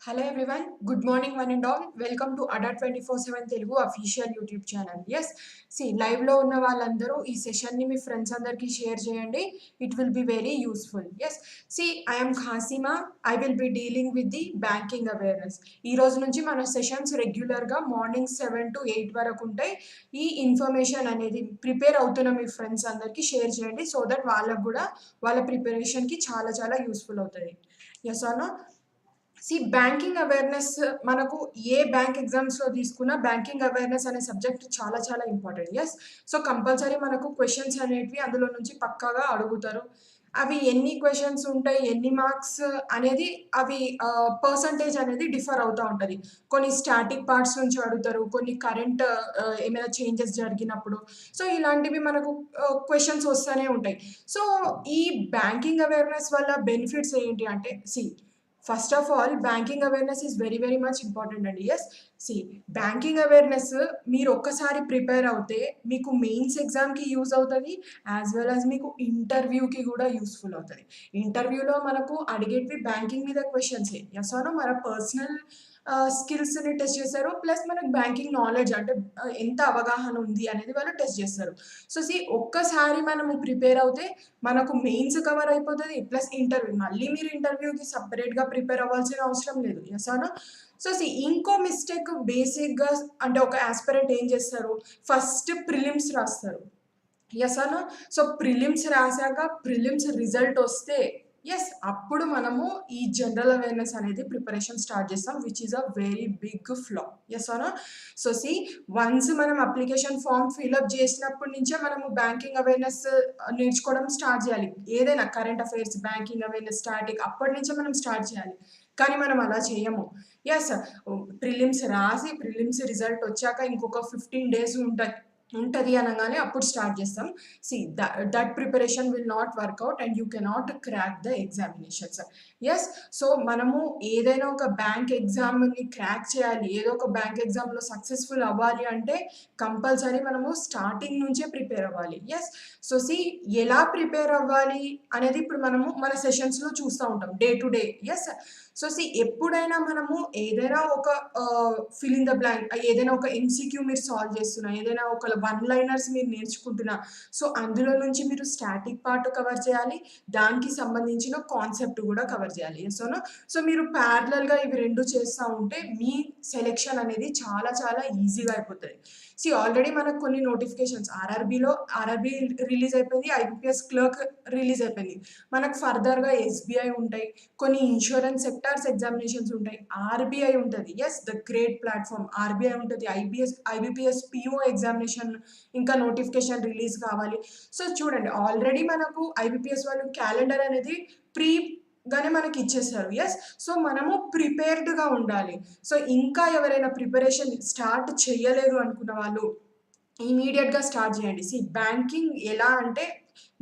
Hello everyone, good morning one and all. Welcome to ADDA247 Telugu official YouTube channel. Yes, see live లో ఉన్న వాళ్ళందరూ ఈ session ని మీ friends అందరికి share చేయండి. It will be very useful. Yes, see I am Khasima. I will be dealing with the banking awareness. ఈ రోజు నుంచి మన సెషన్స్ రెగ్యులర్ గా మార్నింగ్ 7 to 8 వరకు ఉంటాయి. ఈ ఇన్ఫర్మేషన్ అనేది ప్రిపేర్ అవుతున్న మీ ఫ్రెండ్స్ అందరికి షేర్ చేయండి సో దట్ వాళ్ళకు కూడా వాళ్ళ ప్రిపరేషన్ కి చాలా యూస్ఫుల్ అవుతుంది. Yes or no? See banking awareness మనకు ఏ బ్యాంక్ ఎగ్జామ్స్లో తీసుకున్నా బ్యాంకింగ్ అవేర్నెస్ అనే సబ్జెక్ట్ చాలా ఇంపార్టెంట్. ఎస్, సో కంపల్సరీ మనకు క్వశ్చన్స్ అనేటివి అందులో నుంచి పక్కాగా అడుగుతారు. అవి ఎన్ని క్వశ్చన్స్ ఉంటాయి, ఎన్ని మార్క్స్ అనేది అవి పర్సంటేజ్ అనేది డిఫర్ అవుతూ ఉంటుంది. కొన్ని స్టాటిక్ పార్ట్స్ నుంచి అడుగుతారు, కొన్ని కరెంట్ ఏమైనా చేంజెస్ జరిగినప్పుడు. సో ఇలాంటివి మనకు క్వశ్చన్స్ వస్తూనే ఉంటాయి. సో ఈ బ్యాంకింగ్ అవేర్నెస్ వల్ల బెనిఫిట్స్ ఏంటి అంటే, first of all banking awareness is very much important అండి. ఎస్, బ్యాంకింగ్ అవేర్నెస్ మీరు ఒక్కసారి ప్రిపేర్ అవుతే మీకు మెయిన్స్ ఎగ్జామ్కి యూజ్ అవుతుంది, యాజ్ వెల్ యాజ్ మీకు ఇంటర్వ్యూకి కూడా యూస్ఫుల్ అవుతుంది. ఇంటర్వ్యూలో మనకు అడిగేటివి బ్యాంకింగ్ మీద క్వశ్చన్సే. Yes or no? మన పర్సనల్ స్కిల్స్ని టెస్ట్ చేస్తారు, ప్లస్ మనకు బ్యాంకింగ్ నాలెడ్జ్ అంటే ఎంత అవగాహన ఉంది అనేది వాళ్ళు టెస్ట్ చేస్తారు. సో ఒక్కసారి మనము ప్రిపేర్ అవుతే మనకు మెయిన్స్ కవర్ అయిపోతుంది, ప్లస్ ఇంటర్వ్యూ మళ్ళీ మీరు ఇంటర్వ్యూకి సపరేట్గా ప్రిపేర్ అవ్వాల్సిన అవసరం లేదు. Yes or no? సో ఇంకో మిస్టేక్ బేసిక్గా అంటే ఒక ఆస్పిరెంట్ ఏం చేస్తారు, ఫస్ట్ ప్రిలిమ్స్ రాస్తారు. Yes or no? So prelims రాశాక ప్రిలిమ్స్ రిజల్ట్ వస్తే ఎస్ అప్పుడు మనము ఈ జనరల్ అవేర్నెస్ అనేది ప్రిపరేషన్ స్టార్ట్ చేస్తాం, which is a very big flaw. Yes or no? So once మనం అప్లికేషన్ ఫామ్ ఫిల్అప్ చేసినప్పటి నుంచే మనము బ్యాంకింగ్ అవేర్నెస్ నేర్చుకోవడం స్టార్ట్ చేయాలి. ఏదైనా current affairs, banking awareness, static అప్పటి నుంచే మనం స్టార్ట్ చేయాలి. కానీ మనం అలా చేయము. ఎస్, ప్రిలిమ్స్ రాసి ప్రిలిమ్స్ రిజల్ట్ వచ్చాక ఇంకొక 15 days ఉంటుంది అనగానే అప్పుడు స్టార్ట్ చేస్తాం. That preparation will not work out and you cannot crack the examinations. Yes, so మనము ఏదైనా ఒక బ్యాంక్ ఎగ్జామ్ని క్రాక్ చేయాలి, ఏదో ఒక బ్యాంక్ ఎగ్జామ్లో సక్సెస్ఫుల్ అవ్వాలి అంటే కంపల్సరీ మనము స్టార్టింగ్ నుంచే ప్రిపేర్ అవ్వాలి. ఎస్, సో ఎలా ప్రిపేర్ అవ్వాలి అనేది ఇప్పుడు మనము మన సెషన్స్లో చూస్తూ ఉంటాం day to day. Yes, so ఎప్పుడైనా మనము ఏదైనా ఒక ఫిల్ ఇన్ ద బ్లాంక్, ఏదైనా ఒక ఎంసీక్యూ మీరు సాల్వ్ చేస్తున్నా, ఏదైనా ఒక 1-liners మీరు నేర్చుకుంటున్నా, సో అందులో నుంచి మీరు స్టాటిక్ పార్ట్ కవర్ చేయాలి, దానికి సంబంధించిన కాన్సెప్ట్ కూడా కవర్ చేయాలి. సో మీరు ప్యారలల్గా ఇవి రెండు చేస్తూ ఉంటే మీ సెలెక్షన్ అనేది చాలా ఈజీగా అయిపోతుంది. ఆల్రెడీ మనకు కొన్ని నోటిఫికేషన్స్ ఆర్ఆర్బీ రిలీజ్ అయిపోయింది, ఐబీపీఎస్ క్లర్క్ రిలీజ్ అయిపోయింది. మనకు ఫర్దర్గా ఎస్బీఐ ఉంటాయి, కొన్ని ఇన్సూరెన్స్ సెక్టార్స్ ఎగ్జామినేషన్స్ ఉంటాయి, ఆర్బీఐ ఉంటుంది. Yes, the great platform RBI ఉంటుంది, ఐబీపీఎస్ పిఓ ఎగ్జామినేషన్ ఇంకా నోటిఫికేషన్ రిలీజ్ కావాలి. సో చూడండి, ఆల్రెడీ మనకు ఐబీపీఎస్ వాళ్ళు క్యాలెండర్ అనేది గానే మనకి ఇచ్చేస్తారు. ఎస్, సో మనము ప్రిపేర్డ్గా ఉండాలి. సో ఇంకా ఎవరైనా ప్రిపరేషన్ స్టార్ట్ చేయలేదు అనుకున్న వాళ్ళు ఇమీడియట్గా స్టార్ట్ చేయండి. బ్యాంకింగ్ ఎలా అంటే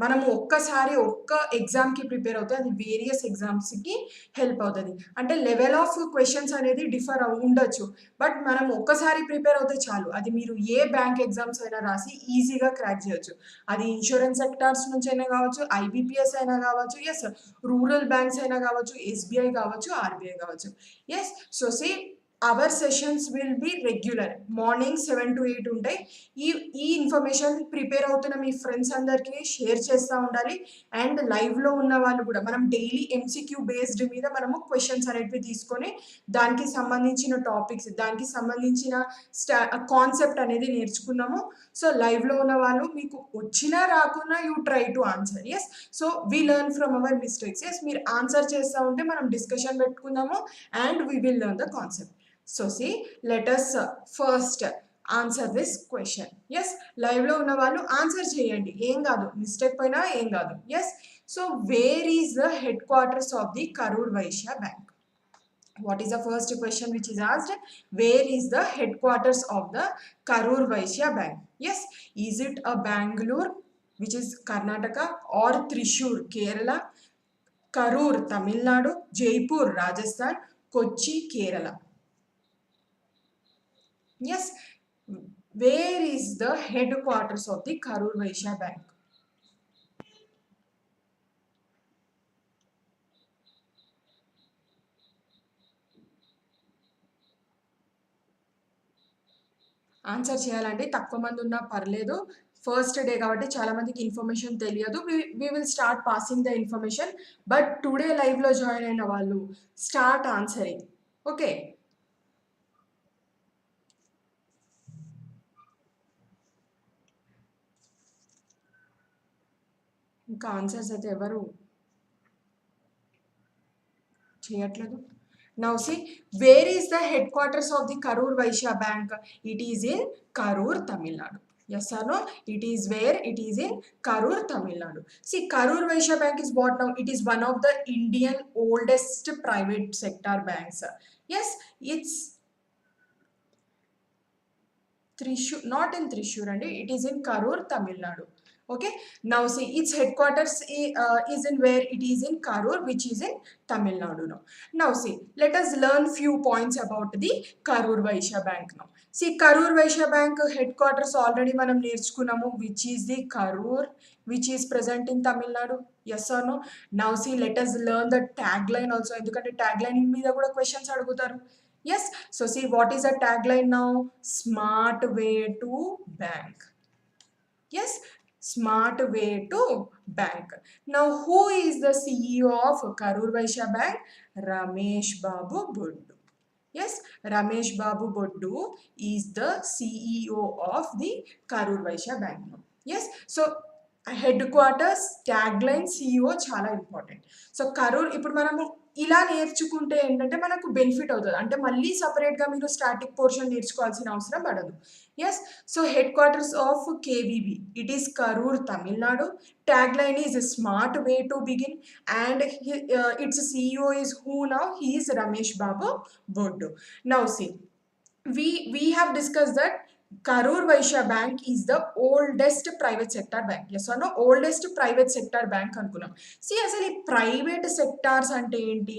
మనము ఒక్కసారి ఒక్క ఎగ్జామ్కి ప్రిపేర్ అవుతే అది వేరియస్ ఎగ్జామ్స్కి హెల్ప్ అవుతుంది. అంటే లెవెల్ ఆఫ్ క్వశ్చన్స్ అనేది డిఫర్ ఉండొచ్చు, బట్ మనం ఒక్కసారి ప్రిపేర్ అవుతే చాలు, అది మీరు ఏ బ్యాంక్ ఎగ్జామ్స్ అయినా రాసి ఈజీగా క్రాక్ చేయొచ్చు. అది ఇన్సూరెన్స్ సెక్టార్స్ నుంచి అయినా కావచ్చు, ఐబీపీఎస్ అయినా కావచ్చు, ఎస్ రూరల్ బ్యాంక్స్ అయినా కావచ్చు, ఎస్బీఐ కావచ్చు, ఆర్బీఐ కావచ్చు. Yes, so our sessions will be regular, morning 7 to 8 ఉంటాయి. ఈ ఇన్ఫర్మేషన్ ప్రిపేర్ అవుతున్న మీ ఫ్రెండ్స్ అందరికీ షేర్ చేస్తూ ఉండాలి. అండ్ లైవ్లో ఉన్న వాళ్ళు కూడా మనం డైలీ ఎంసీక్యూ బేస్డ్ మీద మనము క్వశ్చన్స్ అనేటివి తీసుకొని దానికి సంబంధించిన టాపిక్స్, దానికి సంబంధించిన కాన్సెప్ట్ అనేది నేర్చుకున్నాము. సో లైవ్లో ఉన్న వాళ్ళు మీకు వచ్చినా రాకున్నా you try to answer. Yes, so we learn from our mistakes. Yes, మీరు ఆన్సర్ చేస్తూ ఉంటే మనం డిస్కషన్ పెట్టుకుందాము and we will learn the concept. So let us first answer this question. Yes, live లో ఉన్న వాళ్ళు ఆన్సర్ చేయండి, ఏం కాదు, మిస్టేక్ పోయినా ఏం కాదు. Yes, so where is the headquarters of the Karur Vysya Bank? What is the first question which is asked? Where is the headquarters of the Karur Vysya Bank? Yes, is it a Bangalore, which is Karnataka, or Thrissur, Kerala, Karur, Tamil Nadu, Jaipur, Rajasthan, Kochi, Kerala? Yes, where is the headquarters of the Karur Vysya Bank? Answer చేయాలండి. తక్కువ మంది ఉన్నా పర్లేదు. First day కాబట్టి చాలా మందికి information తెలియదు. We will start passing the information. But today లైవ్‌లో జాయిన్ అయిన వాళ్ళు స్టార్ట్ ఆన్సరింగ్. ఓకే. ఇంకా ఆన్సర్స్ అయితే ఎవరు చేయట్లేదు. Now see, where is the headquarters of the Karur Vysya Bank? It is in Karur, Tamil Nadu. Yes or no? It is where? It is in Karur, Tamil Nadu. See, Karur Vysya Bank is what now? It is one of the Indian oldest private sector banks. Yes, it's Thrissur, not in Thrissur, and it is in Karur, Tamil Nadu. Okay, now see, its headquarters is in where? It is in Karur, which is in Tamil Nadu now see, let us learn few points about the Karur Vysya Bank now. See, Karur Vysya Bank headquarters already manam నేర్చుకున్నాము, which is the Karur, which is present in Tamil Nadu. Yes or no? Now see, let us learn the tagline also, ఎందుకంటే tagline మీద కూడా questions అడుగుతారు. Yes, so see, what is the tagline now? Smart way to bank. Yes, smart way to bank. Now, who is the CEO of Karur Vysya Bank? Ramesh Babu Boddu. Yes, Ramesh Babu Boddu is the CEO of the Karur Vysya Bank. Yes, so headquarters, tagline, CEO చాలా important. So Karur ఇప్పుడు మనము ఇలా నేర్చుకుంటే ఏంటంటే మనకు benefit అవుతుంది. అంటే మళ్ళీ సపరేట్గా మీరు స్టాటిక్ పోర్షన్ నేర్చుకోవాల్సిన అవసరం పడదు. Yes, so headquarters of KVB, it is Karur, Tamil Nadu. Tagline is smart way to begin, and its CEO is who now? He is Ramesh Babu Boddu. Now see, we have discussed that Karur Vysya Bank is the oldest private sector bank. Yes or no? Oldest private sector bank అనుకున్నాం. See, అసలు ఈ private sectors అంటే ఏంటి?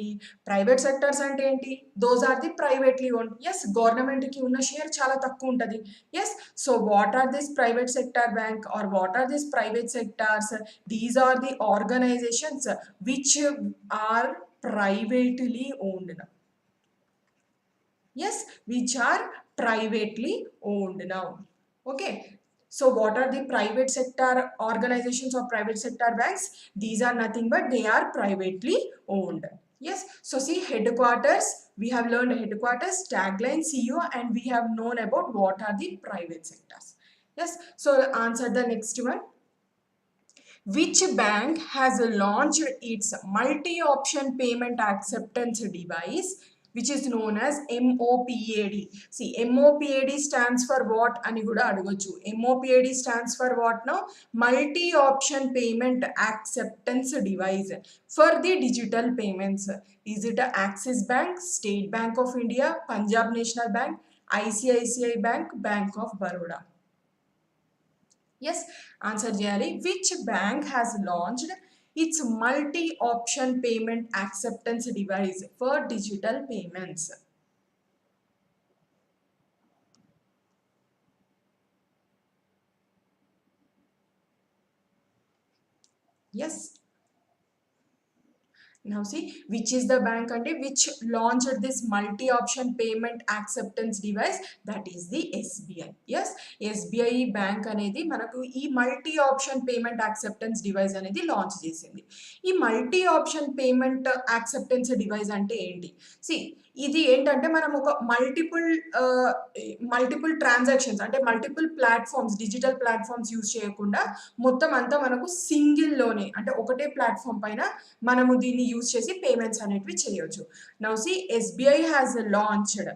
Private sectors అంటే ఏంటి? Those are the privately owned. Yes, గవర్నమెంట్కి ఉన్న share చాలా తక్కువ ఉంటుంది. Yes, so what are this private sector bank are what are this private sectors? These are the organisations which are privately owned. Yes, which are privately owned now. Okay, so what are the private sector organizations or private sector banks? These are nothing but they are privately owned. Yes, so see, headquarters, we have learned headquarters, tagline, CEO, and we have known about what are the private sectors. Yes, so answer the next one. Which bank has launched its multi-option payment acceptance device, which is known as MOPAD? See, MOPAD stands for what అని కూడా అడగొచ్చు. MOPAD stands for what now? Multi-option payment acceptance device for the digital payments. Is it Axis Bank, State Bank of India, Punjab National Bank, ICICI Bank, Bank of Baroda? Yes, answer చేయాలి. Which bank has launched its multi-option payment acceptance device for digital payments? Yes. Now see, which is the bank and which launched this multi-option payment acceptance device? That is the SBI. Yes, SBI bank అనేది మనకు ఈ multi option payment acceptance device అనేది launch చేసింది. ఈ multi option payment acceptance device అంటే ఏంటి? C, ఇది ఏంటంటే మనం ఒక మల్టిపుల్ ట్రాన్సాక్షన్స్ అంటే multiple platforms, digital platforms use చేయకుండా మొత్తం అంతా మనకు సింగిల్లోనే అంటే ఒకటే ప్లాట్ఫామ్ పైన మనము దీన్ని యూజ్ చేసి పేమెంట్స్ అనేటివి చేయొచ్చు. Now see, SBI has launched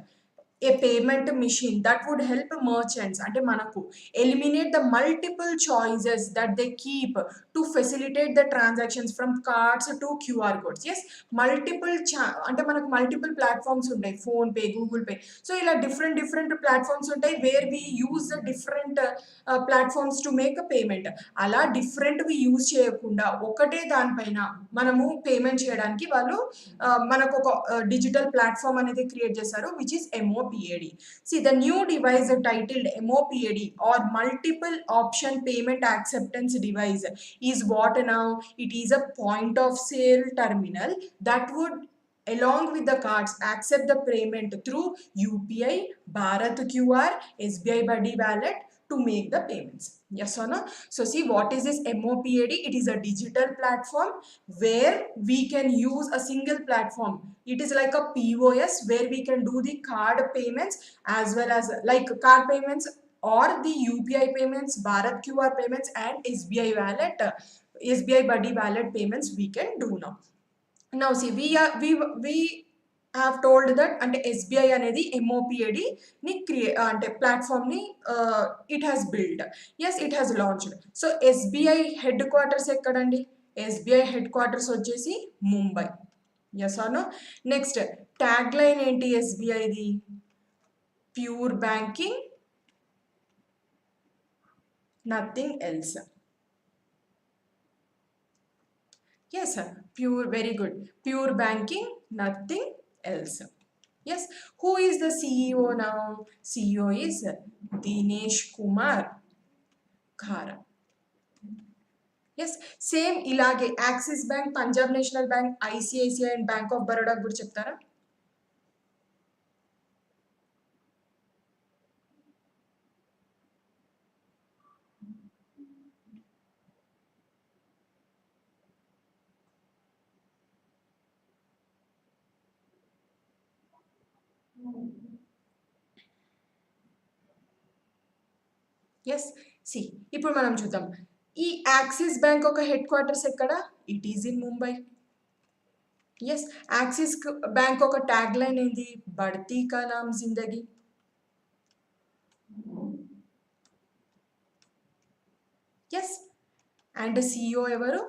a payment machine that would help merchants అంటే మనకు eliminate the multiple choices that they keep to facilitate the transactions from cards to QR codes. Yes, అంటే మనకు multiple platforms ఉంటాయి, PhonePe, Google Pay. So ఇలా different platforms ఉంటాయి where we use different platforms to make a payment. అలా డిఫరెంట్వి use చేయకుండా ఒకటే దానిపైన మనము పేమెంట్ చేయడానికి వాళ్ళు మనకు ఒక డిజిటల్ ప్లాట్ఫామ్ అనేది క్రియేట్ చేశారు, which is MOPAD. See, the new device titled MOPAD or multiple option payment acceptance device is what now? It is a point of sale terminal that would along with the cards accept the payment through UPI, Bharat QR, SBI Buddy Wallet to make the payments. Yes or no? So see, what is this MOPAD? It is a digital platform where we can use a single platform. It is like a POS where we can do the card payments as well as like card payments or the UPI payments, Bharat QR payments and SBI wallet, SBI Buddy wallet payments we can do now. Now see, we have told that అంటే SBI అనేది MOPAD ని అంటే platform ని it has built. Yes, it has launched. So SBI headquarters ఎక్కడండి? SBI headquarters వచ్చేసి Mumbai. Yes or no? Next tagline ఏంటి SBIది? Pure banking, nothing else. Yes, sir. Pure, very good. Pure banking, nothing else. Yes. Who is the CEO now? CEO is Dinesh Kumar Khara. Yes. Same ilage Axis Bank, Punjab National Bank, ICICI and Bank of Baroda guru cheptara. Yes see ఇప్పుడు మనం చూద్దాం ఈ Axis bank ఒక headquarters ఎక్కడ? It is in Mumbai. Yes Axis bank ఒక tagline ఏంది? బడ్తీ కా నామ్ జిందగీ. ఎస్ అండ్ సిఇఓ ఎవరు?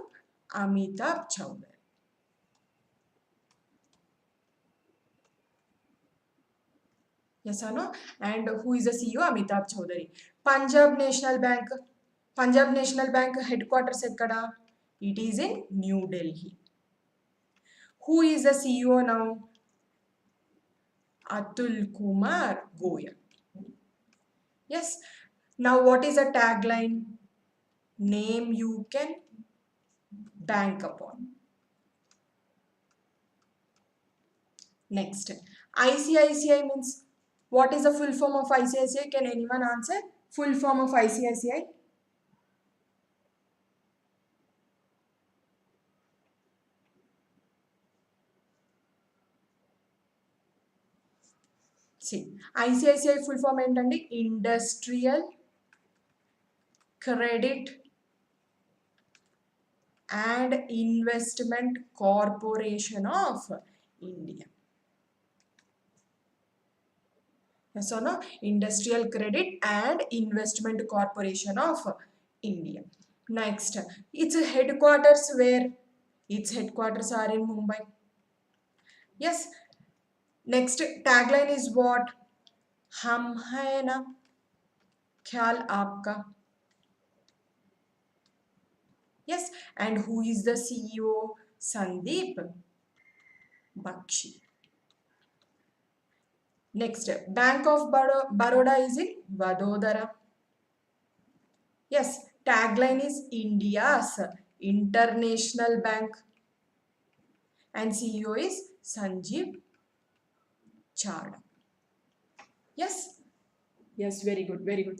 Amitabh Chowdary. Yes or no? And who is the CEO? Amitabh Chaudhary. Punjab National Bank. Punjab National Bank headquarters ekkada? It is in New Delhi. Who is the CEO now? Atul Kumar Goyal. Yes. Now what is the tagline? Name you can bank upon. Next. ICICI means, what is the full form of ICICI? Can anyone answer? Full form of ICICI? See, ICICI full form ఏంటండి? Industrial Credit and Investment Corporation of India. Yes or no? Industrial Credit and Investment Corporation of India. Next, its headquarters where? Its headquarters are in Mumbai. Yes. Next tagline is what? Hum hai na, ख्याल आपका. Yes, and who is the CEO? Sandeep Bakshi. Next, Bank of Baroda is in Vadodara. Yes, tagline is India's International Bank and CEO is Sanjeev Chada. Yes, yes, very good, very good.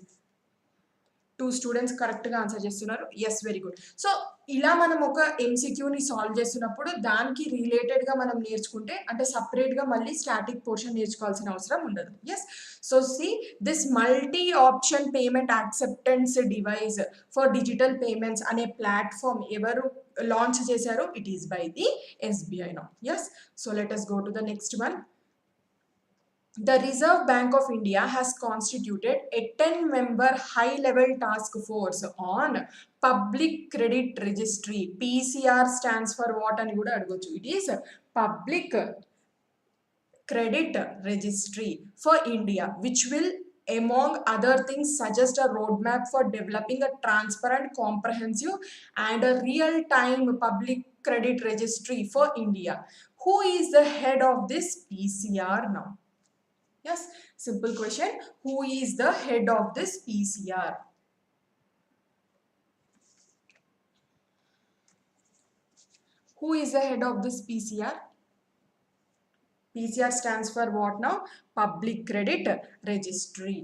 2 students కరెక్ట్గా answer చేస్తున్నారు. Yes, very good. So ఇలా మనం ఒక ఎంసీక్యూని solve చేస్తున్నప్పుడు దానికి రిలేటెడ్గా మనం నేర్చుకుంటే అంటే సపరేట్గా మళ్ళీ స్టాటిక్ పోర్షన్ నేర్చుకోవాల్సిన అవసరం ఉండదు. Yes, so see this multi option payment acceptance device for digital payments అనే ప్లాట్ఫామ్ ఎవరు లాంచ్ చేశారు? It is by the SBI now. Yes, so let us go to the next one. The Reserve Bank of India has constituted a 10-member high-level task force on Public Credit Registry. PCR stands for what అని కూడా అడగొచ్చు. It is Public Credit Registry for India, which will, among other things, suggest a roadmap for developing a transparent, comprehensive, and a real-time public credit registry for India. Who is the head of this PCR now? Yes, simple question. Who is the head of this PCR? Who is the head of this PCR? PCR stands for what now? Public Credit Registry.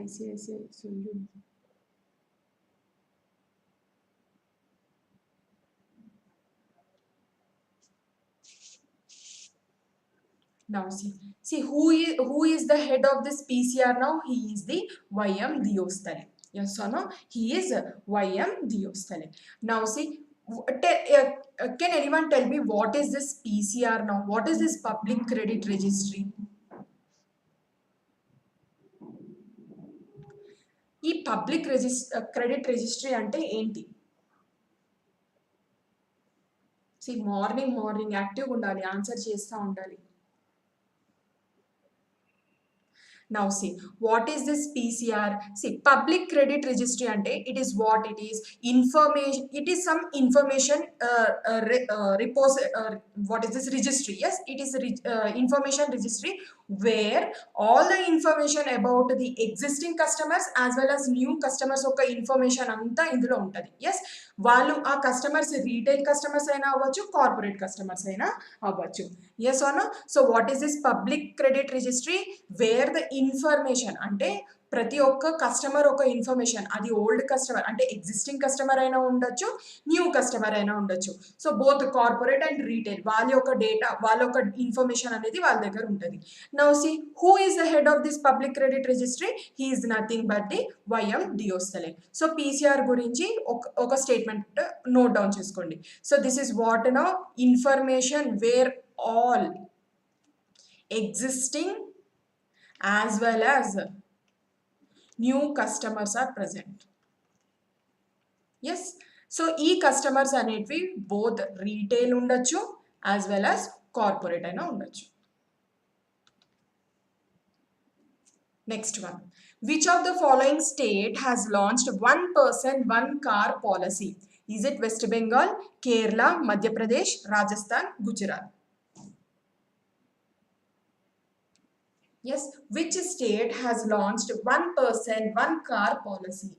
ICICI Solution. Now see who is the head of this PCR now? He is the YM Diostale. Yes or no? He is YM Diostale. Now see, can anyone tell me what is this PCR now? What is this Public Credit Registry? ఈ public credit registry అంటే ఏంటి? C morning యాక్టివ్గా ఉండాలి, answer చేస్తూ ఉండాలి. Now see, what is this PCR? See, public credit registry ante it is what it is. Information. It is some information what is this registry? Yes, it is a information registry where all the information about the existing customers as well as new customers oka information anta indulo untadi. Yes, వాళ్ళు ఆ customers retail customers అయినా అవ్వచ్చు, corporate customers అయినా అవ్వచ్చు. Yes or no? So what is this public credit registry? Where the information అంటే ప్రతి ఒక్క customer ఒక ఇన్ఫర్మేషన్, అది ఓల్డ్ కస్టమర్ అంటే ఎగ్జిస్టింగ్ కస్టమర్ అయినా ఉండొచ్చు, న్యూ కస్టమర్ అయినా ఉండొచ్చు. So both corporate and retail వాళ్ళ యొక్క డేటా, వాళ్ళ యొక్క ఇన్ఫర్మేషన్ అనేది వాళ్ళ దగ్గర ఉంటుంది. Now see who is the head of this public credit registry? He is nothing but the Y M Deosthalee. So PCR గురించి ఒక స్టేట్మెంట్ నోట్ డౌన్ చేసుకోండి. So this is what no information where all existing as well as new customers are present. Yes, so e customers అనేటివి both retail ఉండొచ్చు as well as corporate అయినా ఉండొచ్చు. Next one, which of the following state has launched one person one car policy? Is it West Bengal, Kerala, Madhya Pradesh, Rajasthan, Gujarat? Yes, which state has launched one person one car policy?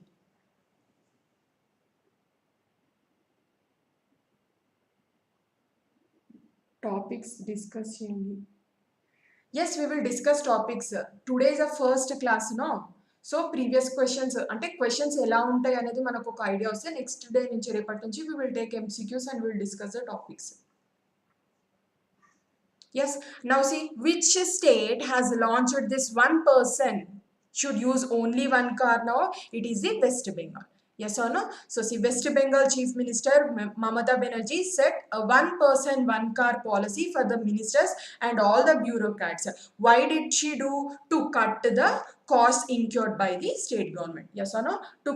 Topics discuss cheyandi. Yes, we will discuss topics. Today is a first class, no? So previous questions అంటే questions ఎలా ఉంటాయి అనేది మనకు ఒక idea వస్తే next day నుంచి రేపటి నుంచి we will take MCQs and we will discuss the topics. Yes, now see, which state has launched this one person should use only one car now? It is the West Bengal. Yes or no? So see, West Bengal Chief Minister Mamata Banerjee set a one person one car policy for the ministers and all the bureaucrats. Why did she do? To cut the cost incurred by the state government. Yes or no? To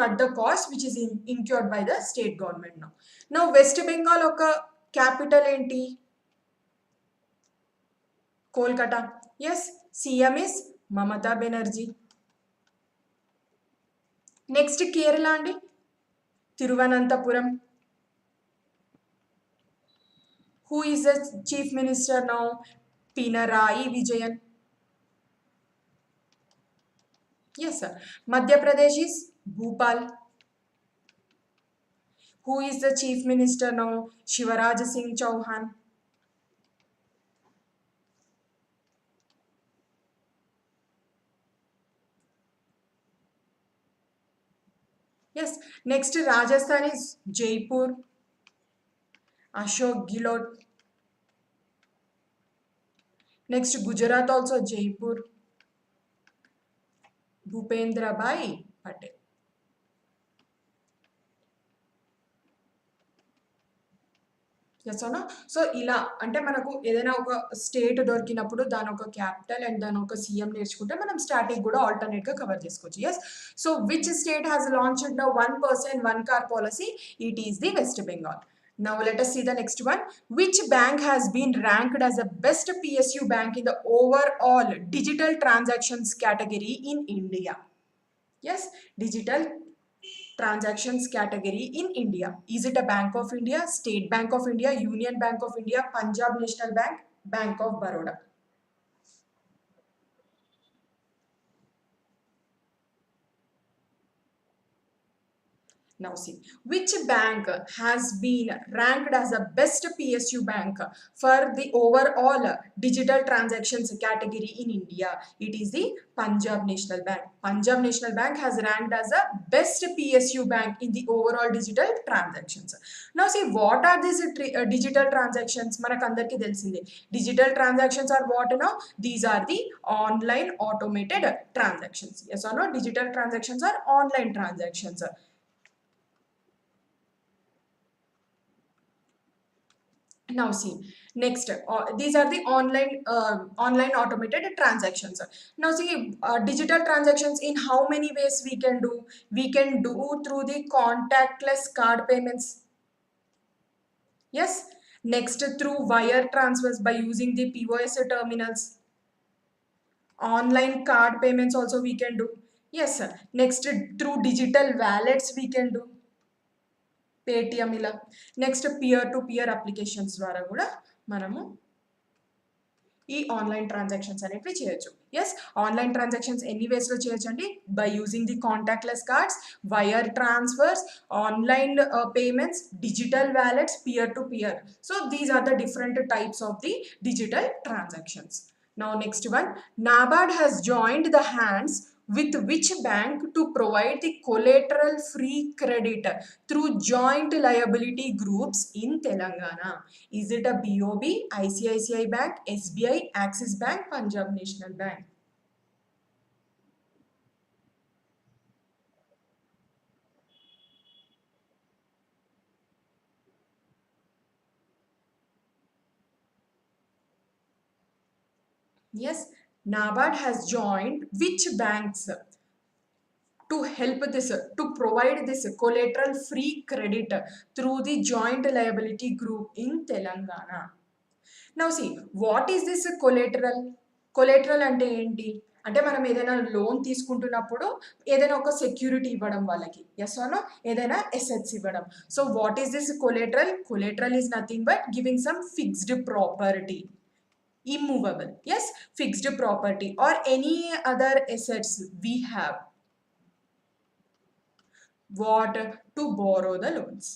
cut the cost which is incurred by the state government now. Now West Bengal oka capital enti? Kolkata. Yes, CM is Mamata Banerjee. Next Kerala andi Thiruvananthapuram. Who is the chief minister now? Pinarayi Vijayan. Yes sir. Madhya Pradesh is Bhopal. Who is the chief minister now? Shivaraj Singh Chauhan. Yes, next Rajasthan is Jaipur, Ashok Gehlot. Next Gujarat also Jaipur, Bhupendra Bhai Patel. Yes or no? So ఇలా అంటే మనకు ఏదైనా ఒక state దొరికినప్పుడు దాని ఒక capital and దాని ఒక సీఎం నేర్చుకుంటే మనం స్టాటిక్ కూడా ఆల్టర్నేట్ గా కవర్ చేసుకోవచ్చు. Yes, so which state has launched now one person one car policy? It is the West Bengal. Now let us see the next one. Which bank has been ranked as the best PSU bank in the overall digital transactions category in India? Yes, digital transactions category in India. Is it a Bank of India, State Bank of India, Union Bank of India, Punjab National Bank, Bank of Baroda? Now see, which bank has been ranked as the best PSU bank for the overall digital transactions category in India? It is the Punjab National Bank. Punjab National Bank has ranked as the best PSU bank in the overall digital transactions. Now see, what are these digital transactions? Manakandarki telisinde. Digital transactions are what now? These are the online automated transactions. Yes or no? Digital transactions are online transactions. Now see, next these are the online automated transactions. Now see, digital transactions, in how many ways we can do? We can do through the contactless card payments. Yes. Next, through wire transfers by using the POS terminals. Online card payments also we can do. Yes sir. Next, through digital wallets we can do. Paytm ila. Next, peer to peer applications ద్వారా కూడా మనము ఈ online transactions అనేవి చేయొచ్చు. Yes, online transactions ఎన్ని వేస్లో చేయొచ్చు అండి? By using the contactless cards, wire transfers, online payments, digital wallets, peer to peer. So these are the different types of the digital transactions. Now next one, NABARD has joined the hands with which bank to provide the collateral free credit through joint liability groups in Telangana? Is it a BOB, ICICI Bank, SBI, Axis Bank, Punjab National Bank? Yes, NABARD has joined which banks to help this, to provide this collateral free credit through the joint liability group in Telangana? Now see, what is this collateral? Collateral అంటే ఏంటి అంటే, మనం ఏదైనా loan తీసుకుంటున్నప్పుడు ఏదైనా ఒక security ఇవ్వడం వాళ్ళకి, ఎస్ ఆర్ నో, ఏదైనా ఎసెట్స్ ఇవ్వడం. So what is this collateral? Collateral is nothing but giving some fixed property, immovable, yes, fixed property or any other assets we have, what, to borrow the loans.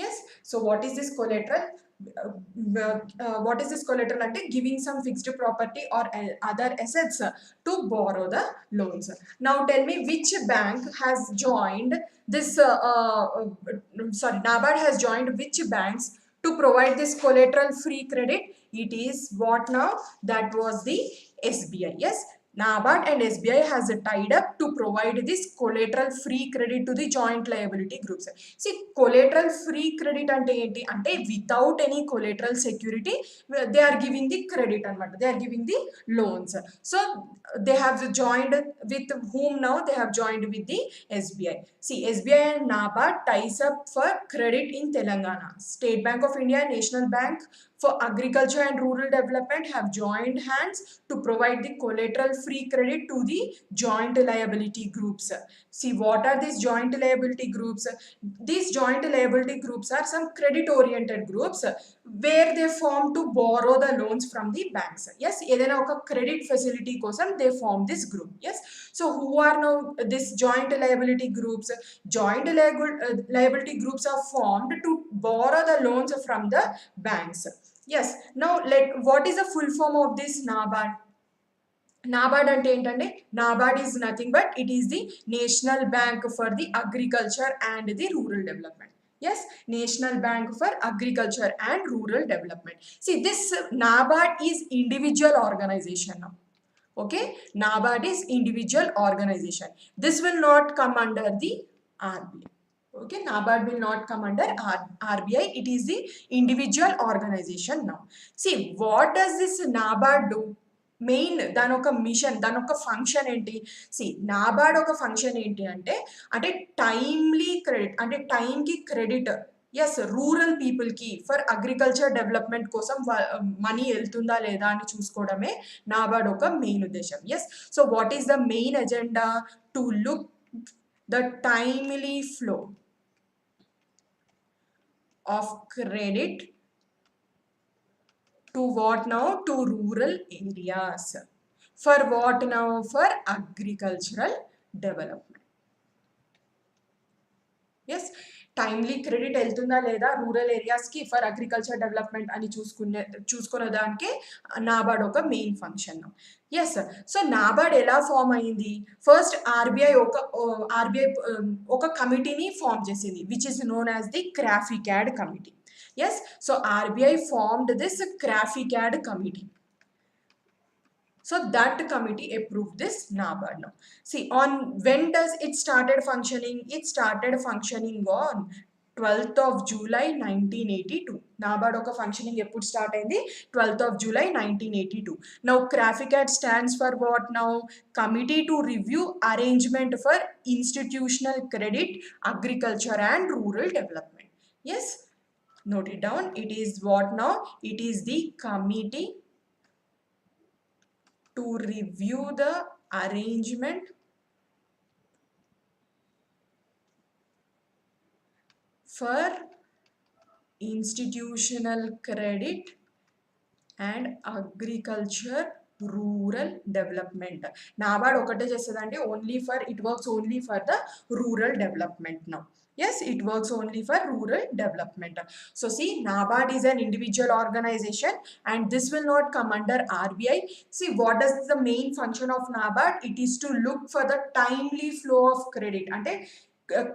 Yes, so what is this collateral? What is this collateral ante giving some fixed property or other assets to borrow the loans. Now tell me, which bank has joined this sorry, NABARD has joined which banks to provide this collateral free credit? It is what now? That was the SBI. Yes, NABARD and SBI has tied up to provide this collateral free credit to the joint liability groups. See, collateral free credit ante enti ante without any collateral security they are giving the credit anamata, they are giving the loans. So they have joined with whom now? They have joined with the SBI. See, SBI and NABARD ties up for credit in Telangana. State Bank of India, National Bank for Agriculture and Rural Development have joined hands to provide the collateral free credit to the joint liability groups. See, what are these joint liability groups? These joint liability groups are some credit oriented groups where they form to borrow the loans from the banks. Yes, ఏదైనా ఒక credit facility కోసం they form this group. Yes, so who are now this joint liability groups? Joint liability groups are formed to borrow the loans from the banks. Yes, now what is the full form of this NABARD? NABARD ante entante, NABARD is nothing but it is the National Bank for the Agriculture and the Rural Development. Yes, National Bank for Agriculture and Rural Development. See, this NABARD is individual organization now. Okay, NABARD is individual organization. This will not come under the RBI. Okay, NABARD will not come under RBI. It is the individual organization now. See, what does this NABARD do? Main దాని ఒక machine, దాని ఒక function ఏంటి? C, NABARD ఒక function ఏంటి అంటే timely credit, అంటే టైంకి క్రెడిట్, ఎస్, రూరల్ పీపుల్కి ఫర్ అగ్రికల్చర్ డెవలప్మెంట్ కోసం మనీ వెళ్తుందా లేదా అని చూసుకోవడమే నాబార్డ్ ఒక మెయిన్ ఉద్దేశం. Yes, so what is the main agenda? To look the timely flow of credit to what now? To rural areas. For what now? For agricultural development. Timely credit వెళ్తుందా లేదా rural ఏరియాస్కి for agriculture development అని చూసుకునే దానికి NABARD ఒక main function. Yes, so NABARD ఎలా form అయింది? First RBI ఒక కమిటీని ఫామ్ చేసింది which is known as the CRAFICARD committee. Yes, so RBI formed this CRAFICARD committee. So that committee approved this NABARD now. See, on when does it started functioning? It started functioning on 12th of July 1982. NABARD oka functioning eppudu start ayindi? 12th of July 1982. Now CRAFICAD stands for what now? Committee to Review Arrangement for Institutional Credit, Agriculture and Rural Development. Yes, note it down. It is what now? It is the committee to review the arrangement for institutional credit and agriculture rural development. NABARD okate chestadante only for, it works only for the rural development now. Yes, it works only for rural development. So see, NABARD is an individual organization and this will not come under RBI. See, what is the main function of NABARD? It is to look for the timely flow of credit. Ante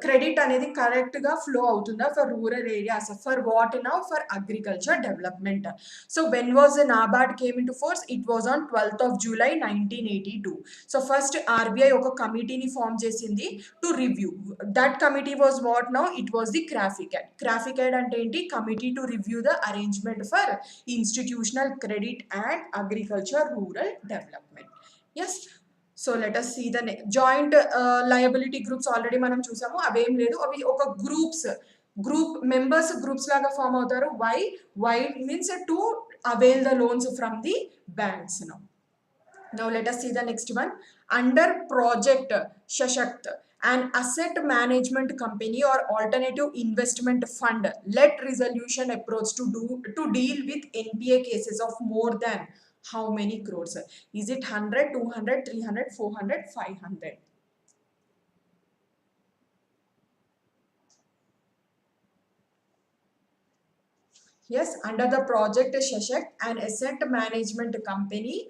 credit అనేది కరెక్ట్గా flow అవుతుందా for rural areas, for what now? For agriculture development. So when was NABARD came into force? It was on 12th of July 1982. So first RBI ఒక కమిటీని form చేసింది to review. That committee was what now? It was the CRAFICARD. CRAFICARD అంటే ఏంటి? Committee to review the arrangement for institutional credit and agriculture rural development. Yes, so let us see the joint liability groups already మనం చూసాము. అవేం లేదు, అవి ఒక group members groups లాగా form అవుతారు. Why means to avail the loans from the banks. Now let us see the next one. Under Project Shashakt, an asset management company or alternative investment fund led resolution approach to deal with NPA cases of more than how many crores? Is it 100, 200, 300, 400, 500? Yes, under the Project Shashakt, an asset management company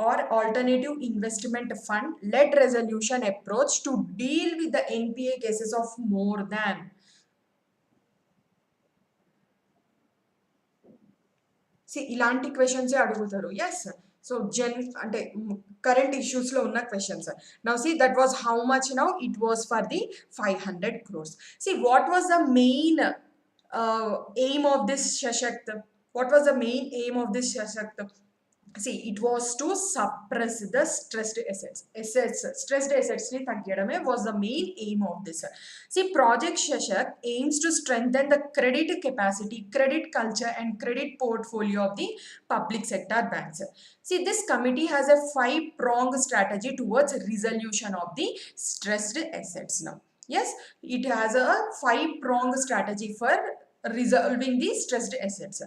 or alternative investment fund led resolution approach to deal with the NPA cases of more than. See, ఇలాంటి questions అడుగుతారు. Yes, so అంటే current issues లో ఉన్న questions. Now see that was how much now? It was for the 500 crores. See, what was the main aim of this Shashakt? What was the main aim of this Shashakt? See, it was to suppress the stressed assets. Stressed assets ni taggiyadame was the main aim of this. See, Project Shashakt aims to strengthen the credit capacity, credit culture and credit portfolio of the public sector banks. See, this committee has a 5-pronged strategy towards resolution of the stressed assets now. Yes, it has a 5-pronged strategy for resolving the stressed assets.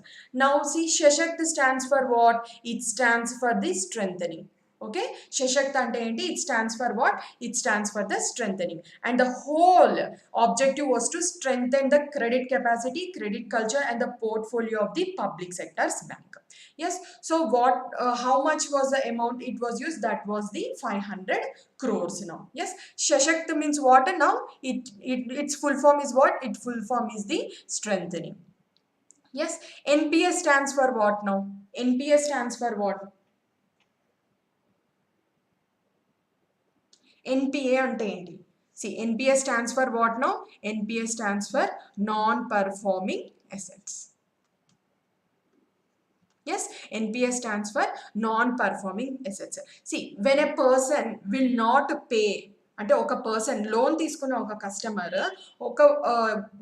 Now see, Shashakt stands for what? It stands for the strengthening. Okay, Shashakt ante enti? It stands for what? It stands for the strengthening, and the whole objective was to strengthen the credit capacity, credit culture and the portfolio of the public sector's bank. Yes, so what how much was the amount it was used? That was the 500 crores now. Yes, Shashakt means what now? Its full form is what? Its full form is the strengthening. Yes, NPS stands for what now? NPS stands for what? NPA ante enti? See, NPS stands for what now? NPS stands for non-performing assets. Yes, NPS stands for non-performing assets. See, when a person will not pay, అంటే ఒక person loan తీసుకున్న ఒక customer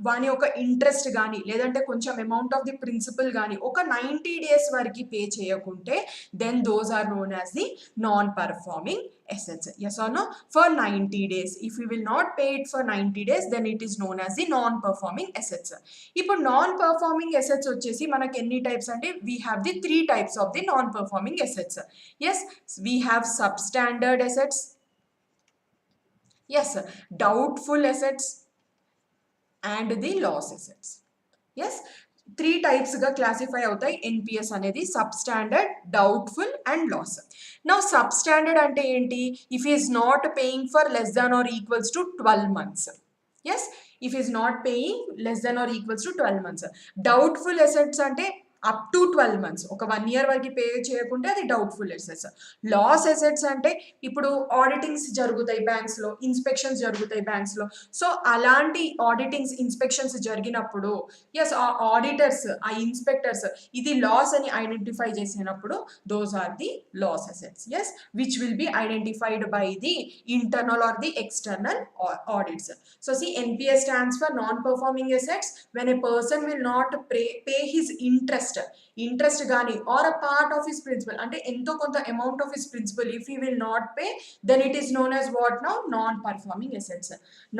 వాని ఒక interest కానీ లేదంటే కొంచెం amount of the principal కానీ ఒక 90 days వరకు పే చేయకుంటే then those are known as the non performing assets. Yes or no? For 90 days. If we will not pay it for 90 days, then it is known as the non-performing assets. ఇప్పుడు non-performing assets వచ్చేసి మనకి ఎన్ని types అంటే we have the 3 types of the non-performing assets. Yes, we have substandard assets. Yes, doubtful assets. and the loss assets. Yes, 3 types గా classify అవుతాయి NPAs అనేది: substandard, doubtful and loss. Now substandard అంటే ఏంటి? If is not paying for less than or equals to 12 months. Yes, if is not paying less than or equals to 12 months. Doubtful assets అంటే up to 12 months, ఒక 1 year వరకు pay చేయకుంటే అది doubtful assets. Loss assets అంటే ఇప్పుడు auditings జరుగుతాయి banks లో, inspections జరుగుతాయి బ్యాంక్స్ లో. సో అలాంటి ఆడిటింగ్స్, ఇన్స్పెక్షన్స్ జరిగినప్పుడు ఎస్ ఆ ఆడిటర్స్, ఆ ఇన్స్పెక్టర్స్ ఇది లాస్ అని ఐడెంటిఫై చేసినప్పుడు those are the loss assets. Yes, which will be identified by the internal or the external audits. So see, NPS stands for non-performing assets. When a person will not pay his interest gani or a part of his principal, ante ento konta amount of his principal, if he will not pay, then it is known as what now? Non-performing assets.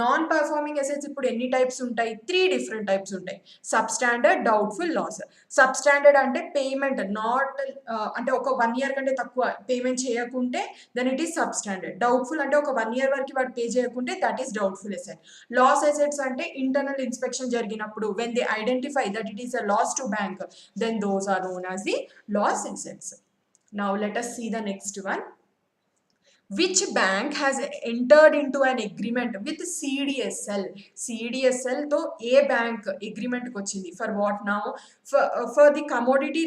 Non-performing assets ippudu enni types untai? 3 different types untai: substandard, doubtful, loss. Substandard ante payment not ante oka 1 year kante takkuva payment cheyakunte, then it is substandard. Doubtful ante oka 1 year variki vaadu pay cheyakunte, that is doubtful asset. Loss assets ante internal inspection జరిగినప్పుడు when they identify that it is a loss to bank, then those are known as the loss assets. Now let us see the next one. Which bank has entered into an agreement with CDSL? CDSL తో ఏ bank agreement కి వచ్చింది? For what now? For the Commodity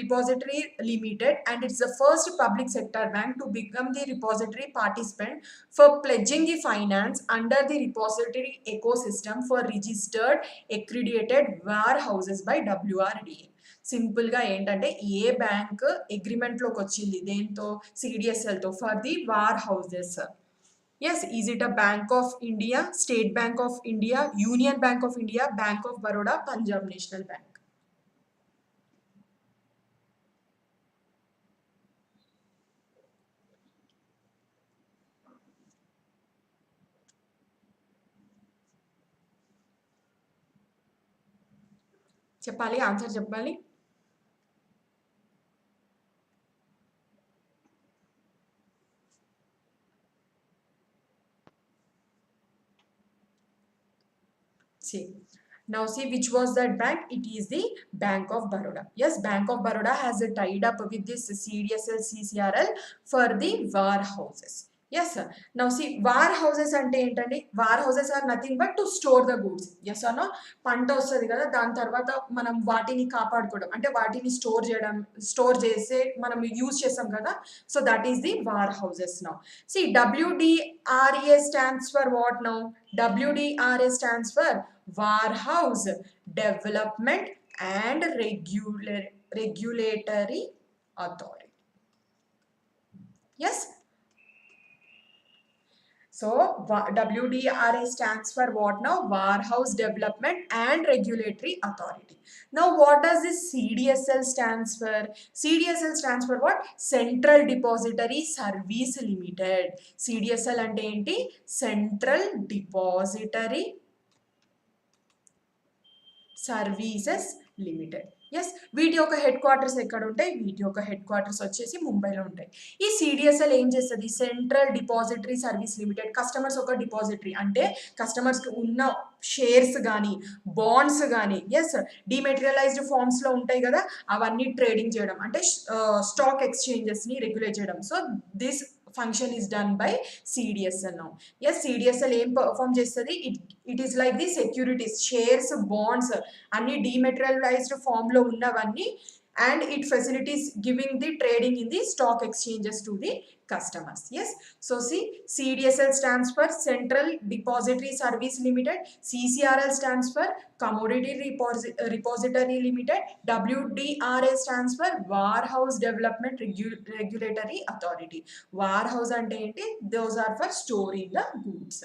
Repository Limited, and it's the first public sector bank to become the repository participant for pledging the finance under the repository ecosystem for registered accredited warehouses by WRDA. Simple గా ఏంటంటే ఏ bank agreement లోకి వచ్చింది దేంతో? CDSL తో, for the warehouses. Yes, is it a Bank of India, State Bank of India, Union Bank of India, Bank of Baroda, Punjab National Bank? చెప్పాలి, answer చెప్పాలి. See, now see which was that bank? It is the Bank of Baroda. Yes, Bank of Baroda has tied up with this CDSL CCRL for the warehouses. Yes sir. Now see, warehouses ante entandi? Warehouses are nothing but to store the goods. Yes or no? పంట వస్తుంది కదా, దాని తర్వాత మనం వాటిని కాపాడుకోవడం అంటే వాటిని స్టోర్ చేసే మనం యూజ్ చేస్తాం కదా. So that is the war houses. Now see, WDRA stands for what now? WDRA stands for Warehouse Development and Regulatory Authority. Yes. So WDRA stands for what now? Warehouse Development and Regulatory Authority. Now what does this CDSL stands for? CDSL stands for what? Central Depository Service Limited. CDSL ante enti? Central Depository Services Limited. Yes, వీటి యొక్క head quarters ఎక్కడ ఉంటాయి? వీటి యొక్క head quarters వచ్చేసి ముంబైలో ఉంటాయి. ఈ సిడిఎస్ఎల్ ఏం చేస్తుంది? Central depository service limited. Customers ఒక డిపాజిటరీ అంటే కస్టమర్స్కి ఉన్న షేర్స్ కానీ బాండ్స్ కానీ ఎస్ డిమెటీరియలైజ్డ్ ఫార్మ్స్లో ఉంటాయి కదా, అవన్నీ ట్రేడింగ్ చేయడం అంటే స్టాక్ ఎక్స్చేంజెస్ని రెగ్యులేట్ చేయడం. So this function is done by CDSL now. Yes, CDSL ఏం పర్ఫామ్ చేస్తుంది? It is like the securities, shares, bonds అన్ని డిమెటీరియలైజ్డ్ ఫామ్ లో ఉన్నవన్నీ, and it facilitates giving the trading in the stock exchanges to the customers. Yes, so see, CDSL stands for Central Depository Service Limited, CCRL stands for Commodity Repository Limited, WDRA stands for Warehouse Development Regulatory Authority. Warehouse ante enti? Those are for storing the goods.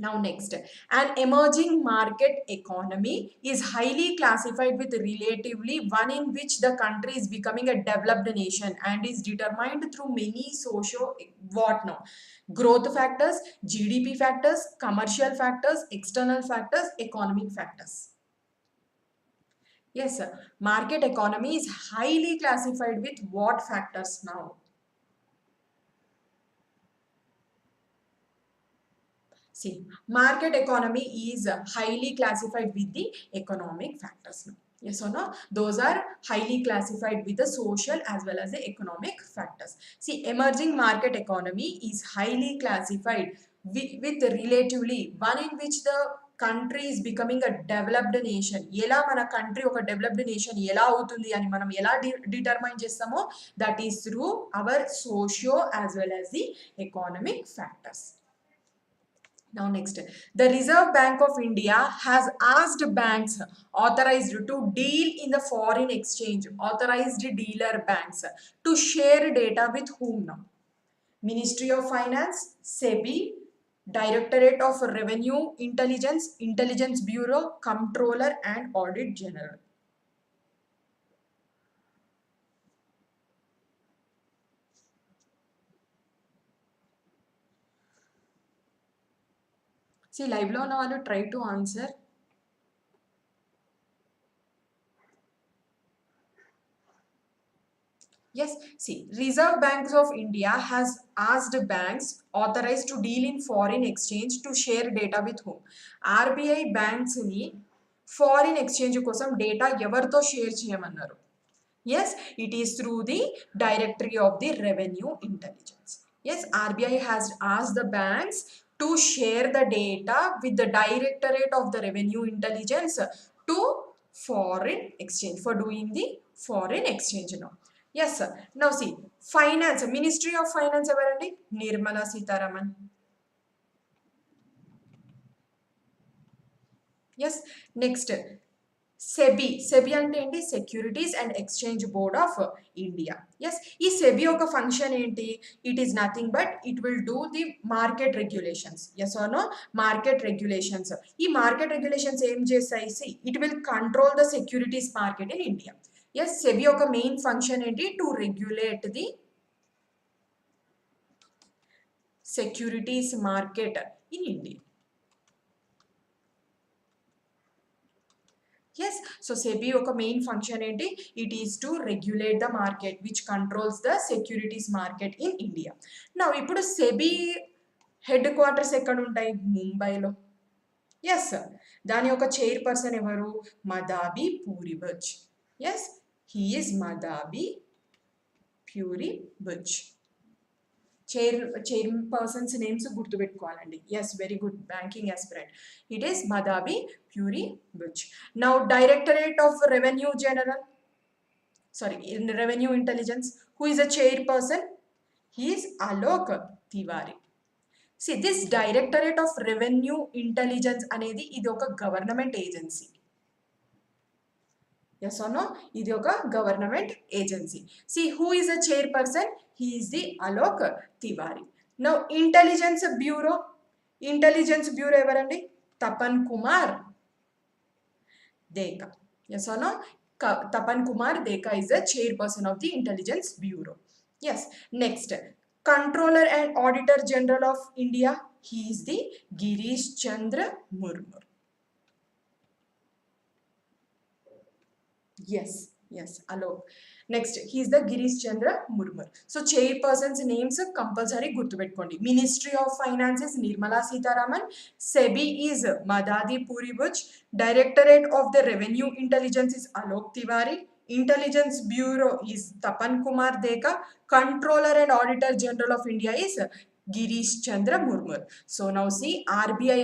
Now next, an emerging market economy is highly classified with relatively one in which the country is becoming a developed nation and is determined through many what now? Growth factors, GDP factors, commercial factors, external factors, economic factors. Yes sir. Market economy is highly classified with what factors now? See, market economy is highly classified with the economic factors. Yes or no? Those are highly classified with the social as well as the economic factors. See, emerging market economy is highly classified with relatively one in which the country is becoming a developed nation. ఎలా మన country ఒక developed nation ఎలా అవుతుంది అని మనం ఎలా determine చేస్తామో that is through our socio as well as the economic factors. Now next, the Reserve Bank of India has asked banks authorized to deal in the foreign exchange, authorized dealer banks to share data with whom now? Ministry of Finance, SEBI, Directorate of Revenue Intelligence, Intelligence Bureau, Comptroller and Audit General. See, live lo ఉన్న వాళ్ళు try to answer. Yes, see, Reserve Banks of India has asked banks authorized to deal in foreign exchange to share data with whom? RBI banks ni foreign exchange kosam data evartho share cheyamanaru. Yes, it is through the Directory of the Revenue Intelligence. Yes, RBI has asked the banks to share the data with the Directorate of the Revenue Intelligence to foreign exchange for doing the foreign exchange now. Yes, sir. Now see, finance, Ministry of Finance evarandi? Nirmala Sitharaman. Yes, next, SEBI. SEBI అంటే ఏంటి? Securities and Exchange Board of India. Yes, ఈ SEBI ఒక function ఏంటి? It is nothing but it will do the market regulations. Yes or no? Market regulations. ఈ market regulations ఏం చేస్తాయి? It will control the securities market in India. Yes, SEBI ఒక main function ఏంటి? To regulate the securities market in India. Yes, so SEBI oka main function enti? It is to regulate the market which controls the securities market in India. Now ippudu SEBI headquarters ekkada untayi? Mumbai lo. Yes sir, dani oka chairperson evaru? Madhabi Puri Butch. Yes, he is Madhabi Puri Butch. Chairperson's names గుర్తుపెట్టుకోవాలండి. Yes, very good banking aspirant. It is Madhabi Puri Butch. Now Directorate of Revenue Intelligence, who is a chairperson? He is Alok Tiwari. See, this Directorate of Revenue Intelligence అనేది ఇది ఒక government agency. Yes or no? This is a government agency. See, who is a chairperson? He is the Alok Tiwari. Now, Intelligence Bureau. Intelligence Bureau evarandi? Tapan Kumar Deka. Yes or no? Tapan Kumar Deka is the chairperson of the Intelligence Bureau. Yes. Next, Controller and Auditor General of India. He is the Girish Chandra Murmu. Yes, Alok. Next, he is the Girish Chandra Murmu. So, chairperson's names compulsory gurtupettukondi. Ministry of Finance is Nirmala Sitharaman. SEBI is Madhabi Puri Butch. Directorate of the Revenue Intelligence is Alok Tiwari. Intelligence Bureau is Tapan Kumar Deka. Controller and Auditor General of India is Girish Chandra Murmu. So now see, RBI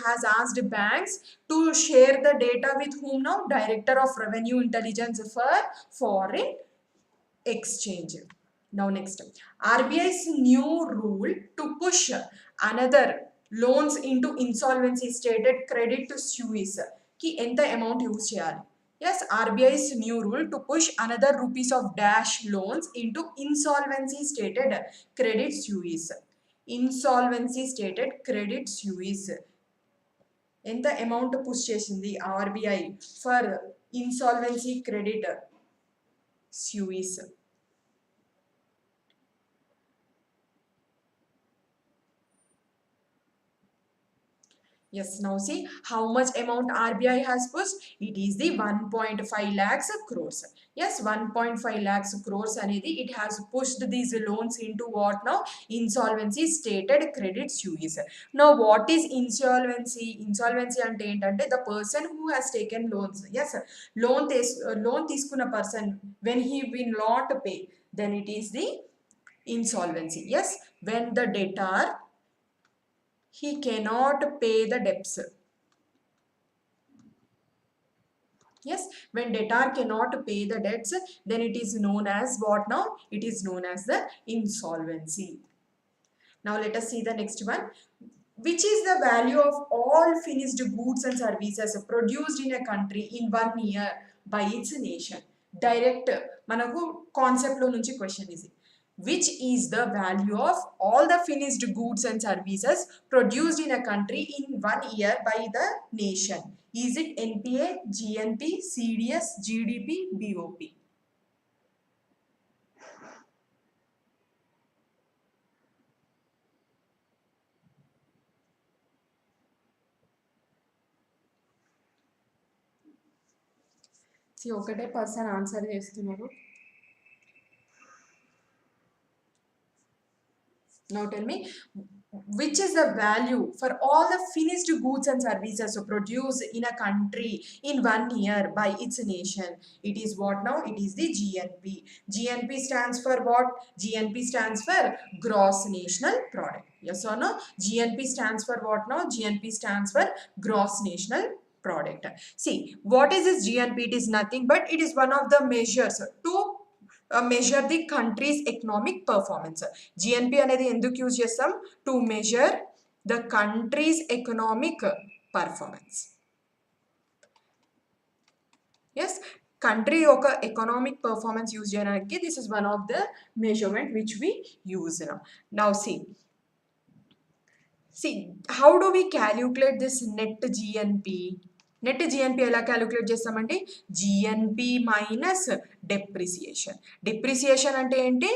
has asked banks to share the data with whom now? Director of Revenue Intelligence for foreign exchange. Now next, RBI's new rule to push another loans into insolvency stated credit to sues ki enta amount use cheyali? Yes, RBI's new rule to push another rupees of dash loans into insolvency stated credit sues. Insolvency stated credit sues. ఎంత amount push చేసింది RBI for insolvency Credit Suisse? Yes, now see how much amount RBI has pushed. It is the 1.5 lakhs crores. Yes, 1.5 lakhs crores anedi it has pushed these loans into what now? Insolvency stated credit suisse. Now what is insolvency? Insolvency ante entante the person who has taken loans. Yes, loan తీసుకున్న person when he will not pay, then it is the insolvency. Yes, when the debtor he cannot pay the debts. Yes, when debtor cannot pay the debts, then it is known as what now? It is known as the insolvency. Now let us see the next one. Which is the value of all finished goods and services produced in a country in 1 year by its nation? Direct manaku concept lo nunchi question is it. Which is the value of all the finished goods and services produced in a country in 1 year by the nation? Is it NPA, GNP, CDS, GDP, BOP? See, ఒకటే person answer చేస్తున్నారు. Now tell me, which is the value for all the finished goods and services produced in a country in 1 year by its nation? It is what now? It is the GNP. GNP stands for what? GNP stands for gross national product. Yes or no? GNP stands for what now? GNP stands for gross national product. See, what is this GNP? It is nothing but it is one of the measures to measure the country's economic performance. GNP అనేది ఎందుకు use చేస్తాం? To measure the country's economic performance. Yes, country యొక్క economic performance use చేయడానికి this is one of the measurement which we use now. Now see how do we calculate this net GNP? Net GNP ఎలా calculate చేస్తామంటే GNP minus depreciation. Depreciation అంటే ఏంటి?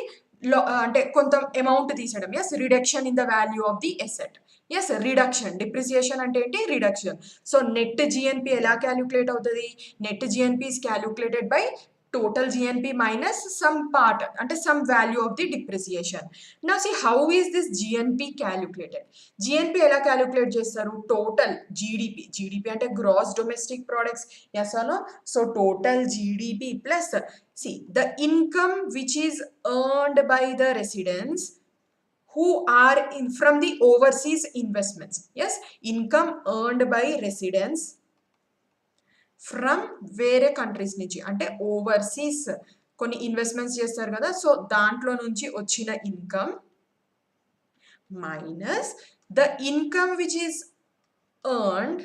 అంటే కొంత amount తీసడం. Yes, reduction in the value of the asset. Yes, reduction. Depreciation అంటే ఏంటి? Reduction. So net GNP ఎలా క్యాలిక్యులేట్ అవుతుంది? Net GNP is calculated by total GNP minus some part and some value of the depreciation. Now see how is this GNP calculated? GNP ela calculate chestaru? Total GDP. GDP ante gross domestic products. Yes or no? So total GDP plus see the income which is earned by the residents who are in from the overseas investments. Yes, income earned by residents from వేరే countries నుంచి, అంటే overseas కొన్ని investments చేస్తారు కదా, so దాంట్లో నుంచి వచ్చిన income minus the income which is earned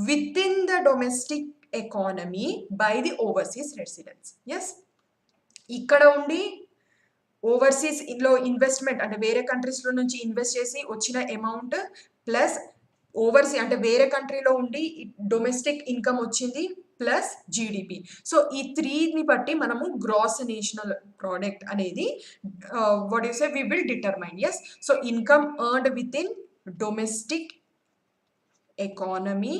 with in the domestic economy by the overseas residents. Yes, ఇక్కడ ఉండి ఓవర్సీస్ లో ఇన్వెస్ట్మెంట్ అంటే వేరే కంట్రీస్లో నుంచి ఇన్వెస్ట్ చేసి వచ్చిన అమౌంట్ ప్లస్ ఓవర్సీ అంటే వేరే కంట్రీలో ఉండి డొమెస్టిక్ ఇన్కమ్ వచ్చింది ప్లస్ జీడిపి. సో ఈ త్రీని బట్టి మనము గ్రాస్ నేషనల్ ప్రోడక్ట్ అనేది what you say we will determine. Yes, so income earned with in domestic economy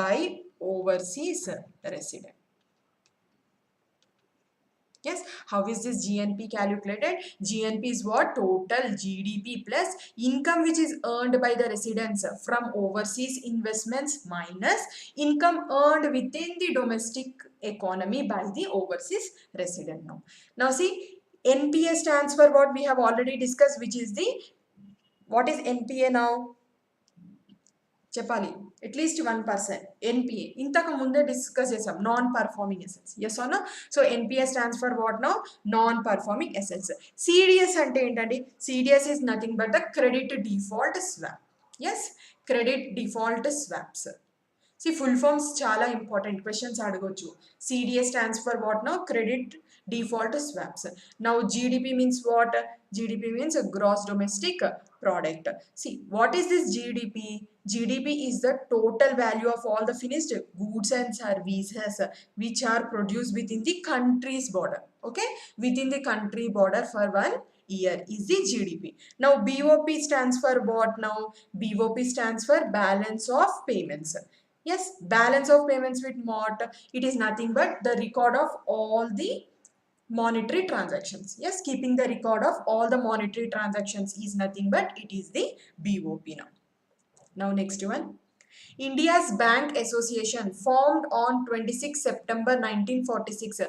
by overseas resident. Yes, how is this GNP calculated? GNP is what? Total GDP plus income which is earned by the residents from overseas investments minus income earned within the domestic economy by the overseas resident. Now see, NPA stands for what we have already discussed, which is the, what is NPA now? చెప్పాలి, at least 1%. NPA ఇంతకు ముందే discuss చేసాం, non performing assets. Yes or no? So NPA stands for what now? Non performing assets. CDS అంటే ఏంటండి? CDS is nothing but the credit default swap. Yes, credit default swaps. See full forms చాలా important, questions అడగొచ్చు. CDS stands for what now? Credit default swaps. Now GDP means what? GDP means gross domestic product. See, what is this GDP? GDP is the total value of all the finished goods and services which are produced within the country's border. Okay, within the country border for 1 year is the GDP. Now BOP stands for what now? BOP stands for balance of payments. Yes, balance of payments with what? It is nothing but the record of all the monetary transactions. Yes, keeping the record of all the monetary transactions is nothing but it is the BOP now. Now next one. India's Bank Association formed on 26 September 1946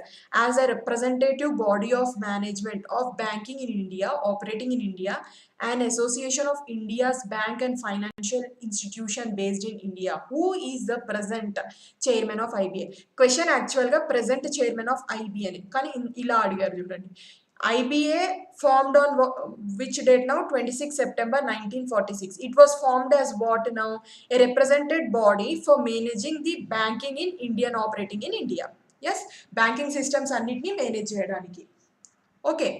as a representative body of management of banking in India, operating in India, an association of India's bank and financial institution based in India. Who is the present chairman of IBA? Question actual ga present chairman of IBA ani kani ila adigaru chudandi. IBA formed on which date now? 26 September 1946. It was formed as what now? A represented body for managing the banking in Indian operating in India. Yes, banking systems అన్నిటిని manage చేయడానికి. Okay,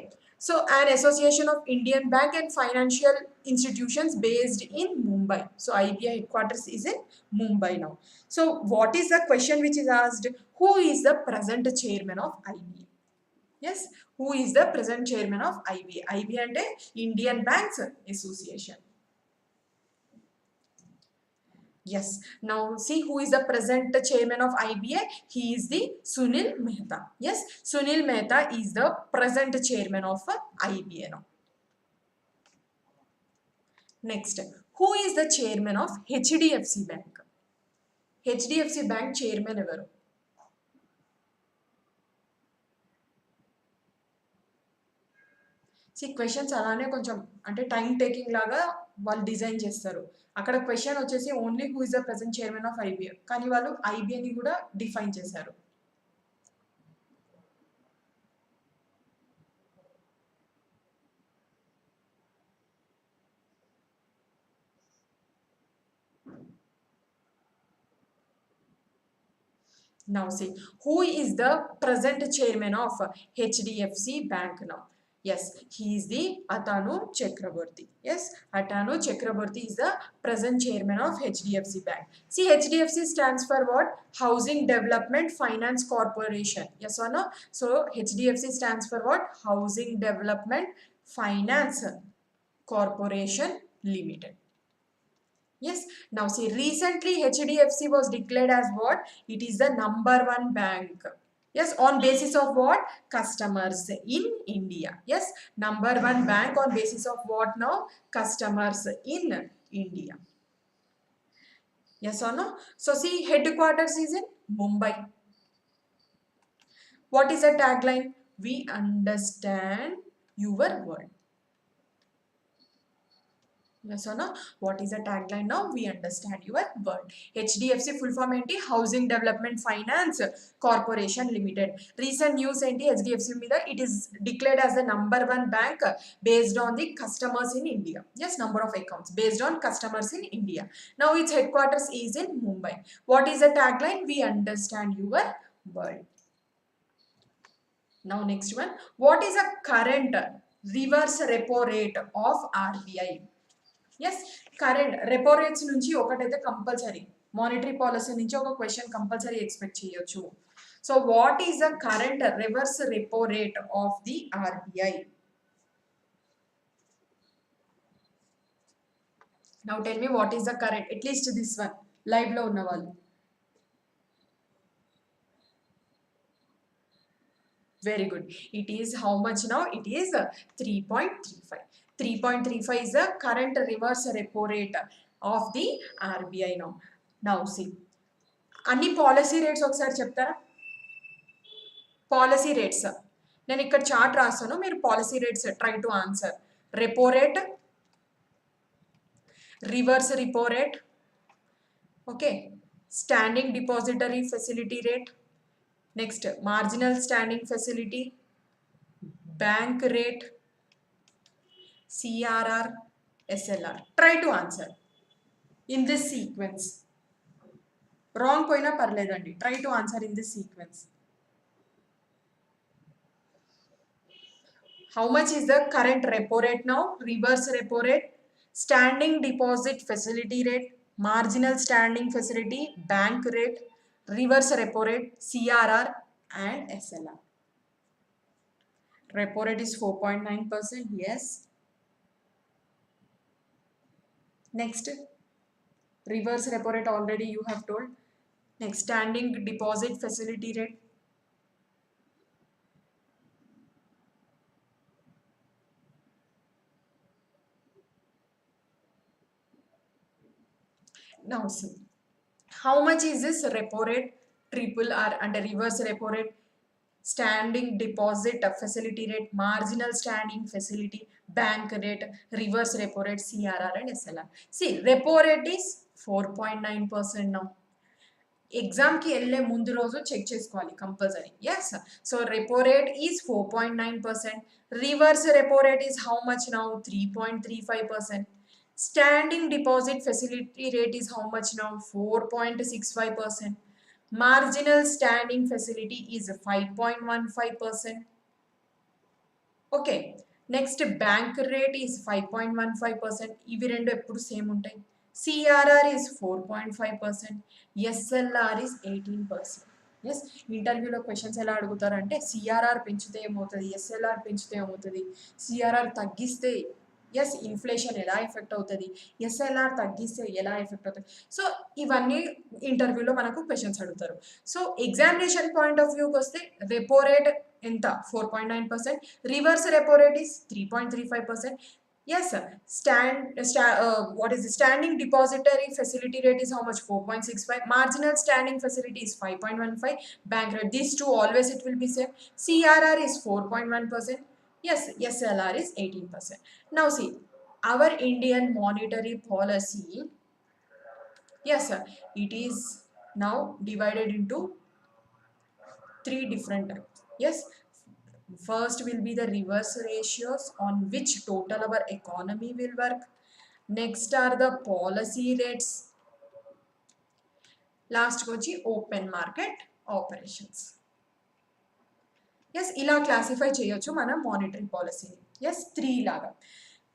so an association of Indian bank and financial institutions based in Mumbai. So IBA headquarters is in Mumbai now. So what is the question which is asked? Who is the present chairman of IBA? Yes, who is the present chairman of IBA? IBA అంటే Indian Banks Association. Yes, now see who is the present chairman of IBA. He is the Sunil Mehta. Yes, Sunil Mehta is the present chairman of IBA now. Next, who is the chairman of HDFC Bank? HDFC Bank chairman evaru? See questions అలానే కొంచెం అంటే time taking లాగా వాళ్ళు design చేస్తారు. అక్కడ question వచ్చేసి only who is the present chairman of IBA, కానీ వాళ్ళు ఐబిఏని కూడా డిఫైన్ చేశారు. Now see who is the present chairman of HDFC Bank now. Yes, he is the Atanu Chakraborty. Yes, Atanu Chakraborty is the present chairman of HDFC Bank. See, HDFC stands for what? Housing Development Finance Corporation. Yes or no? So HDFC stands for what? Housing Development Finance Corporation Limited. Yes, now see, recently HDFC was declared as what? It is the number 1 bank. Yes, on basis of what? Customers in India. Yes, number 1 bank on basis of what now? Customers in India. Yes or no? So see, headquarters is in Mumbai. What is the tagline? We understand your world. Yes or no? What is the tagline now? We understand your word. HDFC full form enti Housing Development Finance Corporation Limited. Recent news enti HDFC mida it is declared as the number 1 bank based on the customers in India. Yes, number of accounts based on customers in India. Now its headquarters is in Mumbai. What is the tagline? We understand your world. Now next one. What is the current reverse repo rate of RBI? Yes, current repo rates నుంచి ఒకటైతే compulsory, monetary policy నుంచి ఒక question compulsory expect చేయొచ్చు. So what is the current reverse repo rate of the RBI? Now tell me what is the current, at least this one live లో ఉన్న వాళ్ళు. Very good. It is how much now? It is 3.35. 3.35 is the current reverse repo rate of the RBI now. Now see, అన్ని policy rates ఒకసారి చెప్తారా? Policy rates నేను ఇక్కడ chart రాస్తాను, మీరు policy rates try to answer. Repo rate, reverse రిపో rate, okay, standing depository facility rate, next marginal standing facility, bank rate, CRR, SLR. Try to answer in this sequence. Wrong poina parledandi. Try to answer in this sequence. How much is the current repo rate now? Reverse repo rate, standing deposit facility rate, marginal standing facility, bank rate, reverse repo rate, CRR and SLR. Repo rate is 4.9%. Yes. Next, reverse repo rate already you have told. Next, standing deposit facility rate. Now see, how much is this repo rate, triple R and reverse repo rate, standing deposit facility rate, marginal standing facility, bank rate, reverse repo rate, CRR and SLR. See, repo rate is 4.9% now. ఎగ్జామ్కి వెళ్ళే ముందు రోజు check చేసుకోవాలి compulsory. Yes, so repo rate is 4.9%. Reverse repo rate is how much now? 3.35%. Standing deposit facility rate is how much now? 4.65%. Marginal standing facility is 5.15%. Okay, next bank rate is 5.15%. ఇవి రెండు ఎప్పుడు same ఉంటాయి. CRR is 4.5%. SLR is 18%. Yes, ఇంటర్వ్యూలో questions ఎలా అడుగుతారంటే CRR పెంచితే ఏమవుతుంది, SLR పెంచితే ఏమవుతుంది, సిఆర్ఆర్ తగ్గిస్తే ఎస్ ఇన్ఫ్లేషన్ ఎలా ఎఫెక్ట్ అవుతుంది, ఎస్ఎల్ఆర్ తగ్గిస్తే ఎలా ఎఫెక్ట్ అవుతుంది. సో ఇవన్నీ ఇంటర్వ్యూలో మనకు క్వశ్చన్స్ అడుగుతారు. సో ఎగ్జామినేషన్ పాయింట్ ఆఫ్ వ్యూకి వస్తే రెపో రేట్ ఎంత? 4.9%. Reverse repo rate is 3.35%. Yes, sir. What is the standing depository facility rate is how much? 4.65. Marginal standing facility is 5.15. Bank rate, these two always it will be same. CRR is 4.1%. Yes, SLR is 18%. Now see, our Indian monetary policy, yes sir, it is now divided into 3 different types. Yes, first will be the reverse ratios on which total our economy will work. Next are the policy rates. Last kochi open market operations. Yes, ila classify cheyochu mana monetary policy. Yes, 3 laga.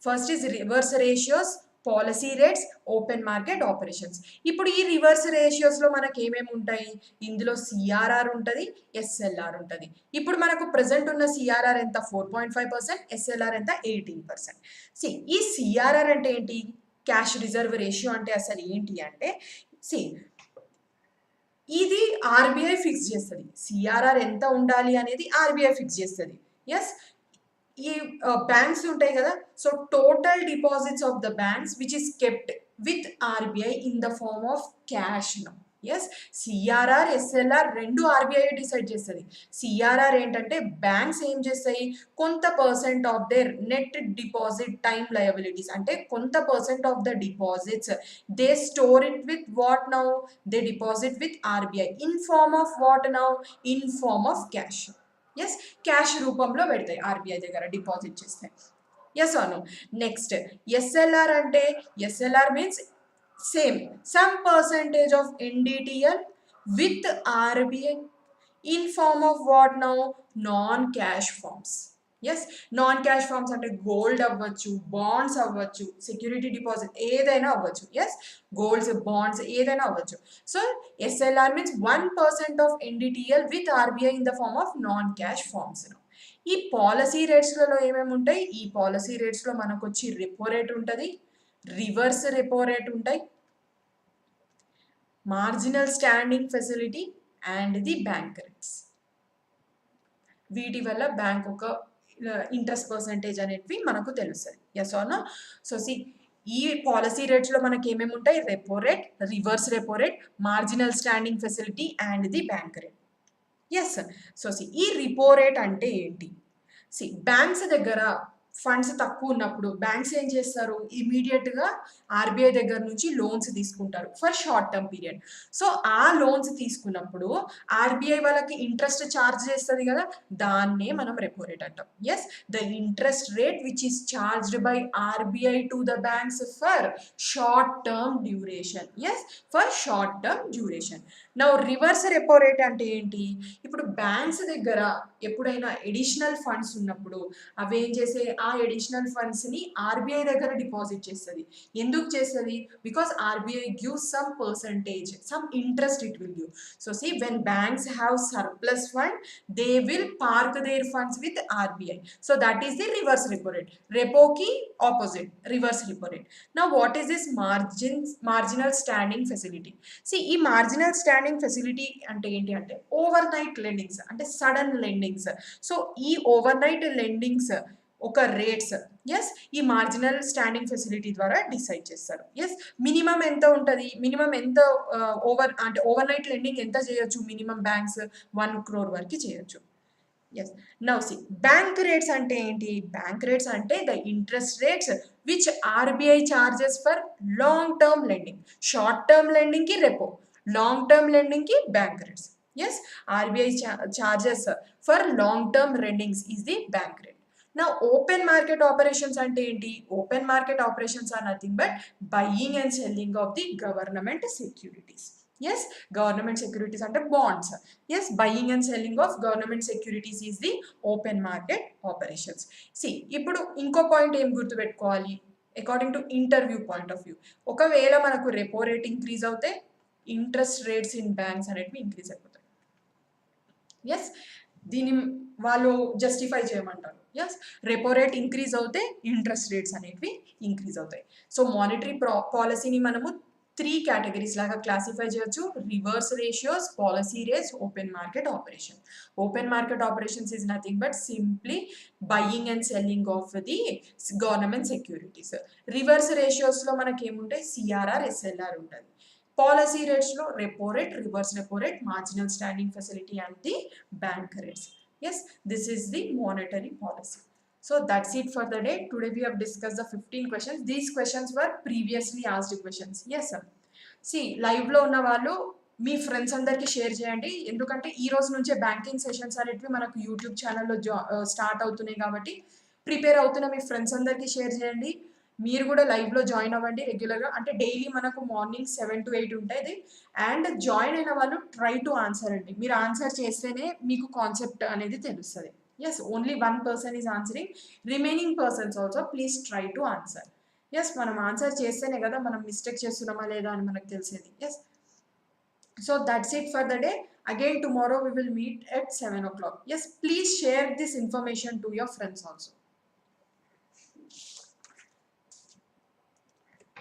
First is reverse ratios, policy rates, open market operations. ఇప్పుడు ఈ reverse రేషియోస్లో మనకి ఏమేమి ఉంటాయి? ఇందులో CRR ఉంటుంది, SLR ఉంటుంది. ఇప్పుడు మనకు ప్రజెంట్ ఉన్న సిఆర్ఆర్ ఎంత? 4.5%. ఎస్ఎల్ఆర్ ఎంత? 18%. సి, ఈ సిఆర్ఆర్ అంటే ఏంటి? క్యాష్ రిజర్వ్ రేషియో అంటే అసలు ఏంటి అంటే, సి ఇది ఆర్బీఐ ఫిక్స్ చేస్తుంది. సిఆర్ఆర్ ఎంత ఉండాలి అనేది ఆర్బీఐ ఫిక్స్ చేస్తుంది. ఎస్, ఈ బ్యాంక్స్ ఉంటాయి కదా, so total deposits of the banks which is kept with RBI in the form of cash now. Yes, CRR SLR రెండు ఆర్బీఐ డిసైడ్ చేస్తుంది. సిఆర్ఆర్ ఏంటంటే బ్యాంక్స్ ఏం చేస్తాయి? కొంత percent of their net deposit time liabilities, అంటే కొంత percent of the deposits they store it with what now? They deposit with RBI in form of what now? In form of cash. Yes, cash రూపంలో పెడతాయి RBI దగ్గర deposit చేస్తే. Yes or no? Next SLR అంటే, SLR means same some percentage of NDTL with RBI in form of what now? Non cash forms. Yes, non cash forms అంటే gold అవ్వచ్చు, bonds అవ్వచ్చు, security deposit ఏదైనా అవ్వచ్చు. Yes, golds, bonds ఏదైనా అవ్వచ్చు. So SLR means 1% of NDTL with RBI in the form of non cash forms. ఈ policy రేట్స్లలో ఏమేమి ఉంటాయి? ఈ పాలసీ రేట్స్లో మనకు వచ్చి రెపో రేట్ ఉంటుంది, రివర్స్ రెపో రేట్ ఉంటాయి, marginal standing facility and the bank rates. వీటి వల్ల బ్యాంక్ ఒక ఇంట్రెస్ట్ పర్సంటేజ్ అనేవి మనకు తెలుస్తుంది. Yes or no? So see, ఈ పాలసీ రేట్స్లో మనకి ఏమేమి ఉంటాయి? Repo rate, reverse repo rate, marginal standing facility and the bank rate. Yes, so see, ఈ రిపో రేట్ అంటే ఏంటి? సి, బ్యాంక్స్ దగ్గర ఫండ్స్ తక్కువ ఉన్నప్పుడు బ్యాంక్స్ ఏం చేస్తారు? ఇమీడియట్గా ఆర్బీఐ దగ్గర నుంచి లోన్స్ తీసుకుంటారు for short term period. So ఆ లోన్స్ తీసుకున్నప్పుడు ఆర్బీఐ వాళ్ళకి ఇంట్రెస్ట్ ఛార్జ్ చేస్తుంది కదా, దాన్నే మనం రెపో రేట్ అంటాం. Yes, the interest rate which is charged by RBI to the banks for short term duration. Yes, for short term duration. Now reverse repo rate అంటే ఏంటి? ఇప్పుడు బ్యాంక్స్ దగ్గర ఎప్పుడైనా ఎడిషనల్ ఫండ్స్ ఉన్నప్పుడు అవి ఏం చేసే ఆ ఎడిషనల్ ఫండ్స్ని ఆర్బీఐ దగ్గర డిపాజిట్ చేస్తుంది. ఎందుకు చేస్తుంది? Because RBI gives some percentage, some interest it will give. So see when banks have surplus fund, they will park their funds with RBI. So that is the reverse repo rate. రెపోకి opposite reverse repo rate. Now what is this marginal standing facility? ఈ marginal standing facility అంటే ఏంటి అంటే overnight lendings, అంటే sudden lendings. So ఈ over night lendings ఒక rates ఈ marginal standing facility ద్వారా డిసైడ్ చేస్తారు. మినిమం ఎంత ఉంటుంది? మినిమం ఎంత ఓవర్ నైట్ లెండింగ్ ఎంత చేయొచ్చు? మినిమం బ్యాంక్స్ 1 crore వరకు చేయొచ్చు. Now see, bank rates ante enti? Bank rates ante the interest rates which RBI charges for long term lending. Short term lending ki repo, long term lending ki bank rates. RBI charges for long term lendings is the bank rate. Now open market operations ante enti? Open market operations are nothing but buying and selling of the government securities. Government securities under bonds. Buying and selling of government securities is the open market operations. ఇప్పుడు ఇంకో point ఏం గుర్తుపెట్టుకోవాలి? According to interview point of view, ఒకవేళ మనకు repo rate increase అవుతే interest rates in banks అనేవి increase అయిపోతాయి. దీన్ని వాళ్ళు జస్టిఫై చేయమంటారు. రెపో రేట్ ఇంక్రీజ్ అవుతే ఇంట్రెస్ట్ రేట్స్ అనేవి ఇంక్రీజ్ అవుతాయి. సో మానిటరీ పాలసీని మనము 3 categories లాగా క్లాసిఫై చేయొచ్చు: reverse ratios, policy rates, open market operation. Open market operations is nothing but simply buying and selling of the government securities. Reverse రేషియోస్లో మనకి ఏముంటాయి? సిఆర్ఆర్, ఎస్ఎల్ఆర్ ఉంటుంది. పాలసీ రేట్స్లో repo rate, reverse repo rate, marginal standing facility and the bank rates. This is the monetary policy. So that's it for the day. Today we have discussed the 15 questions. These questions were previously asked questions. Yes sir. Live లో ఉన్న వాళ్ళు మీ friends అందరికి share చేయండి. ఎందుకంటే ఈ రోజు నుంచే banking sessions అనేటివి మనకు యూట్యూబ్ ఛానల్లో స్టార్ట్ అవుతున్నాయి కాబట్టి ప్రిపేర్ అవుతున్న మీ ఫ్రెండ్స్ అందరికి షేర్ చేయండి. మీరు కూడా లైవ్లో జాయిన్ అవ్వండి రెగ్యులర్గా. అంటే డైలీ మనకు మార్నింగ్ 7 to 8 ఉంటుంది. అండ్ జాయిన్ అయిన వాళ్ళు ట్రై టు ఆన్సర్ అండి. మీరు ఆన్సర్ చేస్తేనే మీకు కాన్సెప్ట్ అనేది తెలుస్తుంది. Only 1 person is answering. Remaining persons also please try to answer. మనం ఆన్సర్ చేస్తేనే కదా మనం మిస్టేక్ చేస్తున్నామా లేదా అని మనకు తెలిసేది. So that's it for the day. Again tomorrow we will meet at 7 o'clock. Please share this information to your friends also.